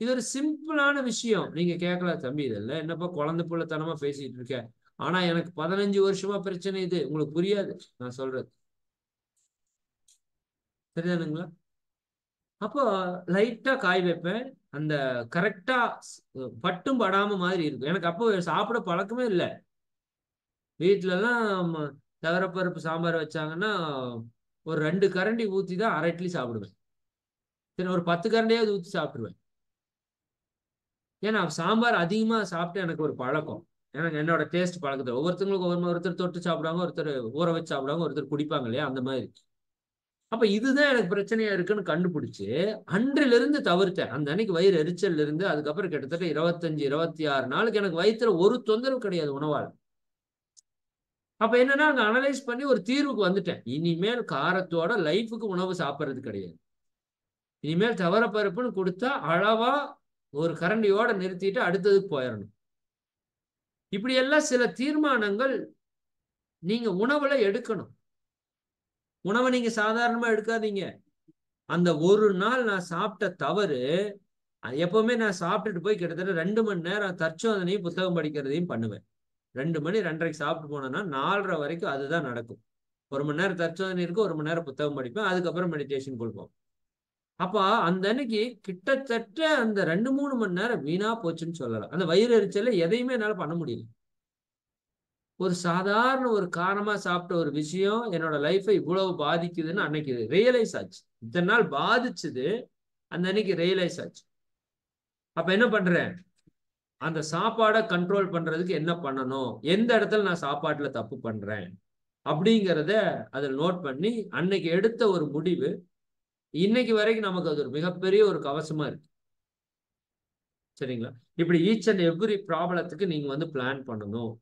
Speaker 1: இது ஒரு சிம்பிளான விஷயம். நீங்க கேட்கலாம், தம்பி இதெல்லாம் என்னப்பா குழந்தை புள்ளத்தனமா பேசிட்டு இருக்க. ஆனா எனக்கு 15 வருஷமா பிரச்சனை. இது உங்களுக்கு புரியாது நான் சொல்றது. சரிதானுங்களா? அப்போ லைட்டா காய் வைப்பேன். அந்த கரெக்டா பட்டும் படாம மாதிரி இருக்கும். எனக்கு அப்போ சாப்பிட பழக்கமே இல்லை. வீட்டுல எல்லாம் தவரப்பருப்பு சாம்பார் வச்சாங்கன்னா ஒரு 2 கரண்டி ஊத்தி தான் 1/2 இட்லி சாப்பிடுவேன். சரி, ஒரு 10 கரண்டியாவது ஊத்தி சாப்பிடுவேன். ஏன்னா சாம்பார் அதிகமா சாப்பிட்டு எனக்கு ஒரு பழக்கம். எனக்கு என்னோட டேஸ்ட் பழக்கத்தில் ஒவ்வொருத்தவங்களுக்கு ஒருத்தர் தொட்டு சாப்பிடுவாங்க, ஒருத்தர் ஊற வச்சு சாப்பிடுவாங்க, ஒருத்தர் குடிப்பாங்க இல்லையா, அந்த மாதிரி. அப்ப இதுதான் எனக்கு பிரச்சனையா இருக்குன்னு கண்டுபிடிச்சு அன்றிலிருந்து இருந்து தவிர்த்தேன். அந்த அன்னைக்கு வயிறு எரிச்சல் இருந்து அதுக்கப்புறம் கிட்டத்தட்ட 25-26 நாளுக்கு எனக்கு வயிற்றுல ஒரு தொந்தரவு கிடையாது உணவால். அப்ப என்னன்னா அங்க அனலைஸ் பண்ணி ஒரு தீர்வுக்கு வந்துட்டேன். இனிமேல் காரத்தோட லைஃபுக்கு உணவு சாப்பிட்றது கிடையாது. இனிமேல் தவறப்பருப்புன்னு கொடுத்தா அளவா ஒரு கரண்டியோட நிறுத்திட்டு அடுத்ததுக்கு போயிடணும். இப்படியெல்லாம் சில தீர்மானங்கள் நீங்க உணவுல எடுக்கணும். உணவை நீங்க சாதாரணமா எடுக்காதீங்க. அந்த ஒரு நாள் நான் சாப்பிட்ட தவறு, எப்பவுமே நான் சாப்பிட்டுட்டு போய் கிட்டத்தட்ட 2 மணி நேரம் தற்சோதனையும் புத்தகம் படிக்கிறதையும் பண்ணுவேன். 2 மணி 2:30க்கு சாப்பிட்டு போனேன்னா 4:30 வரைக்கும் அதுதான் நடக்கும். 1 மணி நேரம் தற்சோதனை இருக்கு, 1 மணி நேரம் புத்தகம் படிப்பேன், அதுக்கப்புறம் மெடிடேஷன் கொடுப்போம். அப்ப அந்த அன்னைக்கு கிட்டத்தட்ட அந்த 2-3 மணி நேரம் வீணா போச்சுன்னு சொல்லலாம். அந்த வயிறு எரிச்சல எதையுமே என்னால பண்ண முடியல. ஒரு சாதாரண ஒரு காரமா சாப்பிட்ட ஒரு விஷயம் என்னோட லைஃபை இவ்வளவு பாதிக்குதுன்னு அன்னைக்கு ரியலைஸ் ஆச்சு. இத்தனை நாள் பாதிச்சது அந்த அன்னைக்கு ரியலைஸ் ஆச்சு. அப்ப என்ன பண்றேன்? அந்த சாப்பாடை கண்ட்ரோல் பண்றதுக்கு என்ன பண்ணணும், எந்த இடத்துல நான் சாப்பாட்டுல தப்பு பண்றேன் அப்படிங்கிறத அதில் நோட் பண்ணி அன்னைக்கு எடுத்த ஒரு முடிவு இன்னைக்கு வரைக்கும் நமக்கு அது ஒரு மிகப்பெரிய ஒரு கவசமா இருக்கு. சரிங்களா? இப்படி ஈச் அண்ட் எவ்ரி ப்ராப்ளத்துக்கு நீங்க வந்து பிளான் பண்ணணும்.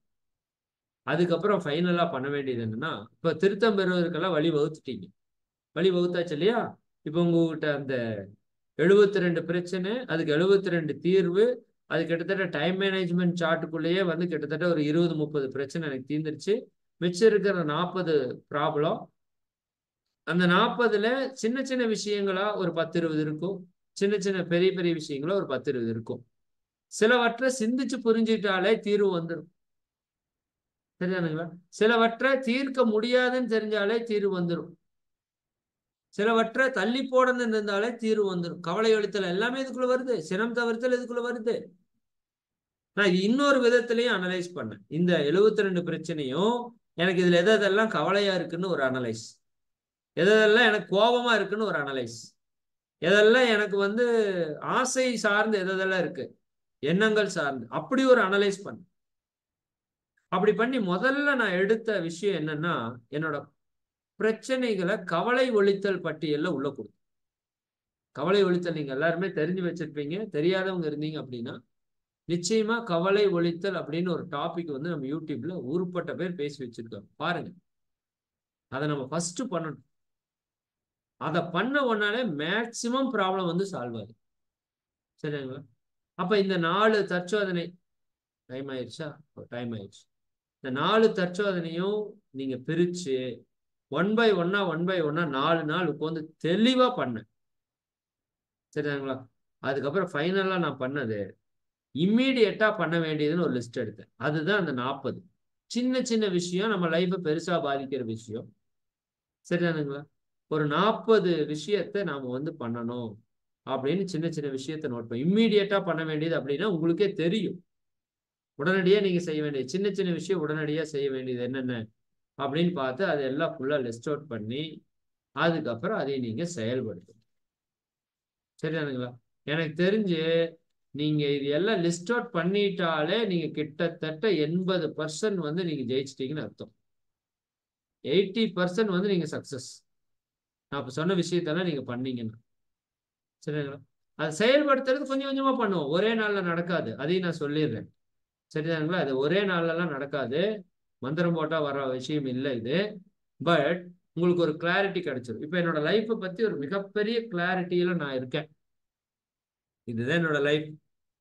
Speaker 1: அதுக்கப்புறம் ஃபைனலா பண்ண வேண்டியது என்னன்னா, இப்ப திருத்தம் பெறுவதற்கெல்லாம் வழி வகுத்துட்டீங்க. வழி வகுத்தாச்சு இல்லையா? இப்ப உங்ககிட்ட அந்த 72 பிரச்சனை, அதுக்கு 72 தீர்வு, அது கிட்டத்தட்ட டைம் மேனேஜ்மெண்ட் சார்ட்டுக்குள்ளேயே வந்து கிட்டத்தட்ட ஒரு 20-30 பிரச்சனை எனக்கு தீர்ந்துருச்சு. மிச்சம் இருக்கிற 40 ப்ராப்ளம். அந்த 40ல சின்ன சின்ன விஷயங்களா ஒரு 10-20 இருக்கும். சின்ன சின்ன பெரிய பெரிய விஷயங்களா ஒரு 10-20 இருக்கும். சிலவற்றை சிந்திச்சு புரிஞ்சுட்டாலே தீர்வு வந்துடும். சரிதானுங்களா? சிலவற்றை தீர்க்க முடியாதுன்னு தெரிஞ்சாலே தீர்வு வந்துடும். சிலவற்றை தள்ளி போடணும்னு இருந்தாலே தீர்வு வந்துடும். கவலை ஒழித்தல் எல்லாமே இதுக்குள்ள வருது. சினம் தவிர்த்தல் இதுக்குள்ள வருது. நான் இன்னொரு விதத்திலையும் அனலைஸ் பண்ணேன். இந்த 72 பிரச்சனையும் எனக்கு இதுல எதெல்லாம் கவலையா இருக்குன்னு ஒரு அனலைஸ், எதெல்லாம் எனக்கு கோபமா இருக்குன்னு ஒரு அனலைஸ், எதெல்லாம் எனக்கு வந்து ஆசை சார்ந்து எதெல்லாம் இருக்கு, எண்ணங்கள் சார்ந்து, அப்படி ஒரு அனலைஸ் பண்ண. அப்படி பண்ணி முதல்ல நான் எடுத்த விஷயம் என்னன்னா, என்னோட பிரச்சனைகளை கவலை ஒழித்தல் பட்டியல்ல உள்ள கொடுத்து. கவலை ஒழித்தல் நீங்க எல்லாருமே தெரிஞ்சு வச்சிருப்பீங்க. தெரியாதவங்க இருந்தீங்க அப்படின்னா நிச்சயமா கவலை ஒழித்தல் அப்படின்னு ஒரு டாபிக் வந்து நம்ம யூடியூப்ல ஊருப்பட்ட பேர் பேசி வச்சிருக்கோம், பாருங்க. அதை நம்ம ஃபர்ஸ்ட் பண்ணணும். அதை பண்ண உடனே மேக்சிமம் ப்ராப்ளம் வந்து சால்வ் ஆகுது. சரிங்களா? அப்ப இந்த 4 தற்சோதனை டைம் ஆயிடுச்சா? டைம் ஆயிடுச்சு. இந்த 4 தற்சோதனையும் நீங்க பிரிச்சு ஒன் பை ஒன்னா 4 நாள் உட்காந்து தெளிவா பண்ணேன். சரிங்களா? அதுக்கப்புறம் ஃபைனலா நான் பண்ணது இம்மீடியட்டா பண்ண வேண்டியதுன்னு ஒரு லிஸ்ட் எடுத்தேன். அதுதான் அந்த 40 சின்ன சின்ன விஷயம் நம்ம லைஃப்பை பெருசா பாதிக்கிற விஷயம். சரிதானுங்களா? ஒரு 40 விஷயத்தை நாம வந்து பண்ணணும் அப்படின்னு சின்ன சின்ன விஷயத்தை நோட் பண்ணி இம்மீடியட்டா பண்ண வேண்டியது அப்படின்னா உங்களுக்கே தெரியும். உடனடியா நீங்க செய்ய வேண்டியது சின்ன சின்ன விஷயம், உடனடியா செய்ய வேண்டியது என்னென்ன அப்படின்னு பார்த்து அதை எல்லாம் ஃபுல்லா லிஸ்ட் அவுட் பண்ணி அதுக்கப்புறம் அதை நீங்க செயல்படுத்தணும். சரிதானுங்களா? எனக்கு தெரிஞ்சு நீங்க இது எல்லாம் லிஸ்ட் அவுட் பண்ணிட்டாலே நீங்க கிட்டத்தட்ட 80% வந்து நீங்க ஜெயிச்சிட்டீங்கன்னு அர்த்தம். 80% வந்து நீங்க சக்சஸ். நான் இப்ப சொன்ன விஷயத்தெல்லாம் நீங்க பண்ணீங்கன்னா. சரிங்களா? அதை செயல்படுத்துறது கொஞ்சம் கொஞ்சமா பண்ணுவோம், ஒரே நாள்ல நடக்காது, அதையும் நான் சொல்லிடுறேன். சரிதானுங்களா? அது ஒரே நாள்லாம் நடக்காது. மந்திரம் போட்டா வர விஷயம் இல்லை இது. பட் உங்களுக்கு ஒரு கிளாரிட்டி கிடைச்சிடும். இப்ப என்னோட லைஃப்பை பத்தி ஒரு மிகப்பெரிய கிளாரிட்டியில நான் இருக்கேன். இதுதான் என்னோட லைஃப்,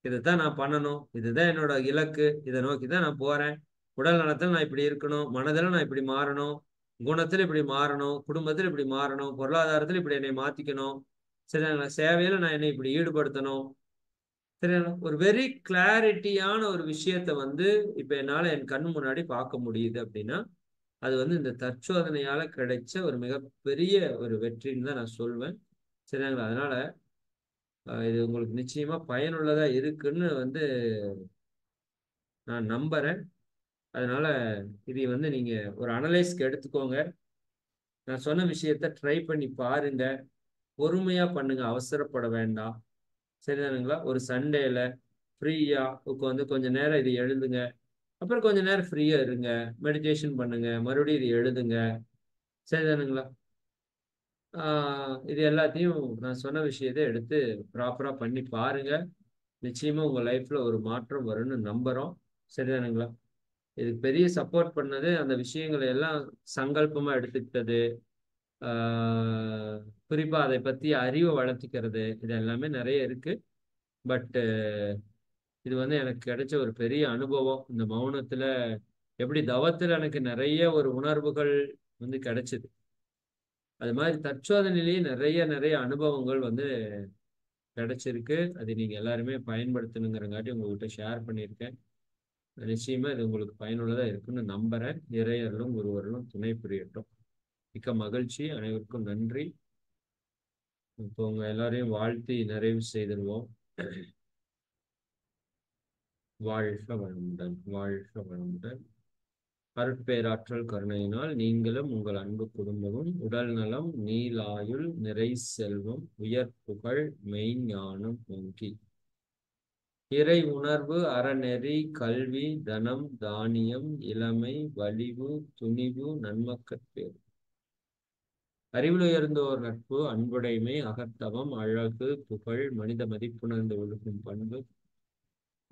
Speaker 1: இதைத்தான் நான் பண்ணணும், இதுதான் என்னோட இலக்கு, இதை நோக்கி தான் நான் போறேன். உடல் நலத்தில் நான் இப்படி இருக்கணும், மனதில் நான் இப்படி மாறணும், குணத்தில் இப்படி மாறணும், குடும்பத்தில் இப்படி மாறணும், பொருளாதாரத்தில் இப்படி என்னை மாத்திக்கணும். சரிங்களா? சேவையில நான் என்னை இப்படி ஈடுபடுத்தணும். சரிங்களா? ஒரு வெரி கிளாரிட்டியான ஒரு விஷயத்த வந்து இப்ப என்னால என் கண் முன்னாடி பார்க்க முடியுது அப்படின்னா அது வந்து இந்த தற்சோதனையால கிடைச்ச ஒரு மிகப்பெரிய ஒரு வெற்றின்னு தான் நான் சொல்வேன். சரிங்களா? அதனால இது உங்களுக்கு நிச்சயமா பயனுள்ளதா இருக்குன்னு வந்து நான் நம்புறேன். அதனால இதை வந்து நீங்க ஒரு அனலைஸ்க்கு எடுத்துக்கோங்க. நான் சொன்ன விஷயத்த ட்ரை பண்ணி பாருங்க. பொறுமையா பண்ணுங்க, அவசரப்பட வேண்டாம். சரிதானுங்களா? ஒரு சண்டேல ஃப்ரீயா உட்காந்து கொஞ்ச நேரம் இது எழுதுங்க. அப்புறம் கொஞ்ச நேரம் ஃப்ரீயா இருங்க, மெடிடேஷன் பண்ணுங்க, மறுபடியும் இது எழுதுங்க. சரிதானுங்களா? இது எல்லாத்தையும் நான் சொன்ன விஷயத்தை எடுத்து ப்ராப்பரா பண்ணி பாருங்க. நிச்சயமா உங்க லைஃப்ல ஒரு மாற்றம் வரும்னு நம்புறோம். சரிதானுங்களா? இதுக்கு பெரிய சப்போர்ட் பண்ணது அந்த விஷயங்களை எல்லாம் சங்கல்பமா எடுத்துக்கிட்டது, ஆஹ் குறிப்பா அதை பத்தி அறிவை வளர்த்திக்கிறது, இது எல்லாமே நிறைய இருக்கு. பட் இது வந்து எனக்கு கிடைச்ச ஒரு பெரிய அனுபவம். இந்த மௌனத்துல எப்படி தவத்துல எனக்கு நிறைய ஒரு உணர்வுகள் வந்து கிடைச்சது, அது மாதிரி தற்சோதனையிலேயே நிறைய நிறைய அனுபவங்கள் வந்து கிடைச்சிருக்கு. அது நீங்க எல்லாருமே பயன்படுத்தணுங்கிறங்காட்டி உங்ககிட்ட ஷேர் பண்ணியிருக்கேன். நிச்சயமா இது உங்களுக்கு பயனுள்ளதா இருக்குன்னு நம்புறேன். இறையர்களும் குருவர்களும் துணை புரியட்டும். மிக்க மகிழ்ச்சி. அனைவருக்கும் நன்றி. இப்போ உங்க எல்லாரையும் வாழ்த்தி நிறைவு செய்திருவோம். வாழ்க வளமுடன், வாழ்க வளமுடன். அருட்பேராற்றல் கருணையினால் நீங்களும் உங்கள் அன்பு குடும்பமும் உடல் நலம், நீலாயுள், நிறை செல்வம், உயர் புகழ், மெய்ஞானம் ஓங்கி இறை உணர்வு, அறநெறி, கல்வி, தனம், தானியம், இளமை, வலிவு, துணிவு, நன்மக்கட்பேறு, அறிவில் உயர்ந்தோர் நட்பு, அன்புடைமை, அகத்தவம், அழகு, புகழ், மனித மதிப்புணர்ந்து ஒழுகும் பண்பு,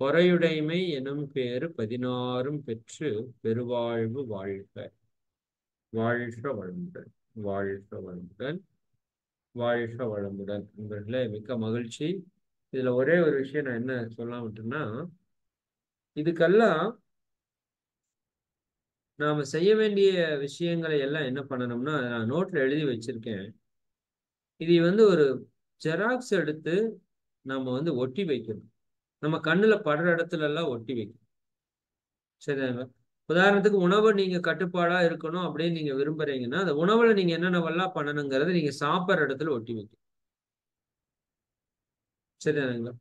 Speaker 1: பொறையுடைமை எனும் பேறு 16 பெற்று பெருவாழ்வு வாழ்க. வாழ்க வளமுடன், வாழ்க வளமுடன், வாழ்க வளமுடன். நண்பர்களே, மிக்க மகிழ்ச்சி. இதுல ஒரே ஒரு விஷயம் நான் என்ன சொல்லாமட்டுன்னா, இதுக்கெல்லாம் நாம செய்ய வேண்டிய விஷயங்களை எல்லாம் என்ன பண்ணணும்னா, நான் நோட்ல எழுதி வச்சிருக்கேன். இது வந்து ஒரு ஜெராக்ஸ் எடுத்து நம்ம வந்து ஒட்டி வைக்கணும். நம்ம கண்ணுல படுற இடத்துல எல்லாம் ஒட்டி வைக்கணும். சரிதாங்க. உதாரணத்துக்கு உணவு நீங்க கட்டுப்பாடா இருக்கணும் அப்படின்னு நீங்க விரும்புறீங்கன்னா, அந்த உணவுல நீங்க என்னென்னவெல்லாம் பண்ணணுங்கிறத நீங்க சாப்பிட்ற இடத்துல ஒட்டி வைக்கணும். சரிதானுங்களா?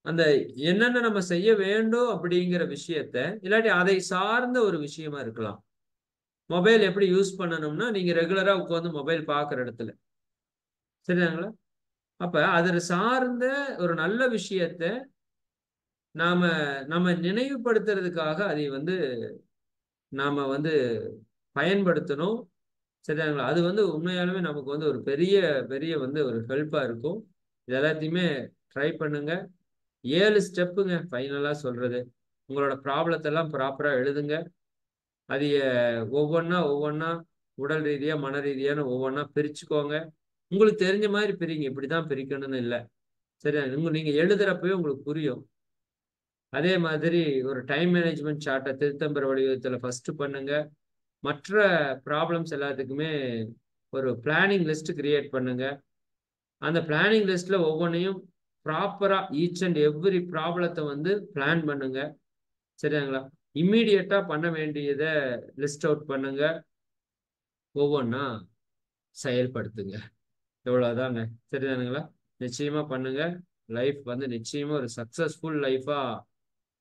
Speaker 1: அந்த என்னென்ன நம்ம செய்ய வேண்டும் அப்படிங்கிற விஷயத்த, இல்லாட்டி அதை சார்ந்த ஒரு விஷயமா இருக்கலாம். மொபைல் எப்படி யூஸ் பண்ணணும்னா, நீங்க ரெகுலரா உட்காந்து மொபைல் பார்க்குற இடத்துல. சரிதாங்களா? அப்ப அதை சார்ந்த ஒரு நல்ல விஷயத்த நாம நம்ம நினைவுபடுத்துறதுக்காக அதை வந்து நாம வந்து பயன்படுத்தணும். சரிதாங்களா? அது வந்து உண்மையாலுமே நமக்கு வந்து ஒரு பெரிய பெரிய வந்து ஒரு ஹெல்ப்பா இருக்கும். இது எல்லாத்தையுமே ட்ரை பண்ணுங்க. 7 ஸ்டெப்புங்க ஃபைனலா சொல்றது. உங்களோட ப்ராப்ளத்தை எல்லாம் ப்ராப்பரா எழுதுங்க. அதைய ஒவ்வொன்னா ஒவ்வொன்னா உடல் ரீதியா, மன ரீதியான ஒவ்வொன்னா பிரிச்சுக்கோங்க. உங்களுக்கு தெரிஞ்ச மாதிரி பிரிங்க. இப்படிதான் பிரிக்கணும்னு இல்லை. சரியா? நீங்க எழுதுறப்பவே உங்களுக்கு புரியும். அதே மாதிரி ஒரு டைம் மேனேஜ்மெண்ட் சார்ட்டை திருத்தம்பெற வடிவத்தில் ஃபர்ஸ்ட் பண்ணுங்க. மற்ற ப்ராப்ளம்ஸ் எல்லாத்துக்குமே ஒரு பிளானிங் லிஸ்ட் கிரியேட் பண்ணுங்க. அந்த பிளானிங் லிஸ்ட்ல ஒவ்வொன்றையும் ப்ராப்பரா ஈச் அண்ட் எவ்ரி ப்ராப்ளத்தை வந்து பிளான் பண்ணுங்க. சரிங்களா? இம்மீடியட்டா பண்ண வேண்டியதை லிஸ்ட் அவுட் பண்ணுங்க. ஒவ்வொன்றா செயல்படுத்துங்க. இவ்வளவுதாங்க. சரிதானுங்களா? நிச்சயமா பண்ணுங்க. லைஃப் வந்து நிச்சயமா ஒரு சக்சஸ்ஃபுல் லைஃபா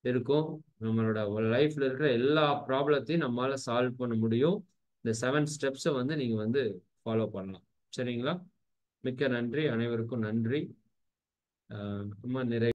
Speaker 1: இருக்கும். நம்மளோட லைஃப்ல இருக்கிற எல்லா ப்ராப்ளத்தையும் நம்மளால சால்வ் பண்ண முடியும். இந்த 7 ஸ்டெப்ஸை வந்து நீங்க வந்து ஃபாலோ பண்ணலாம். சரிங்களா? மிக்க நன்றி. அனைவருக்கும் நன்றி. ரொம்ப நிறைய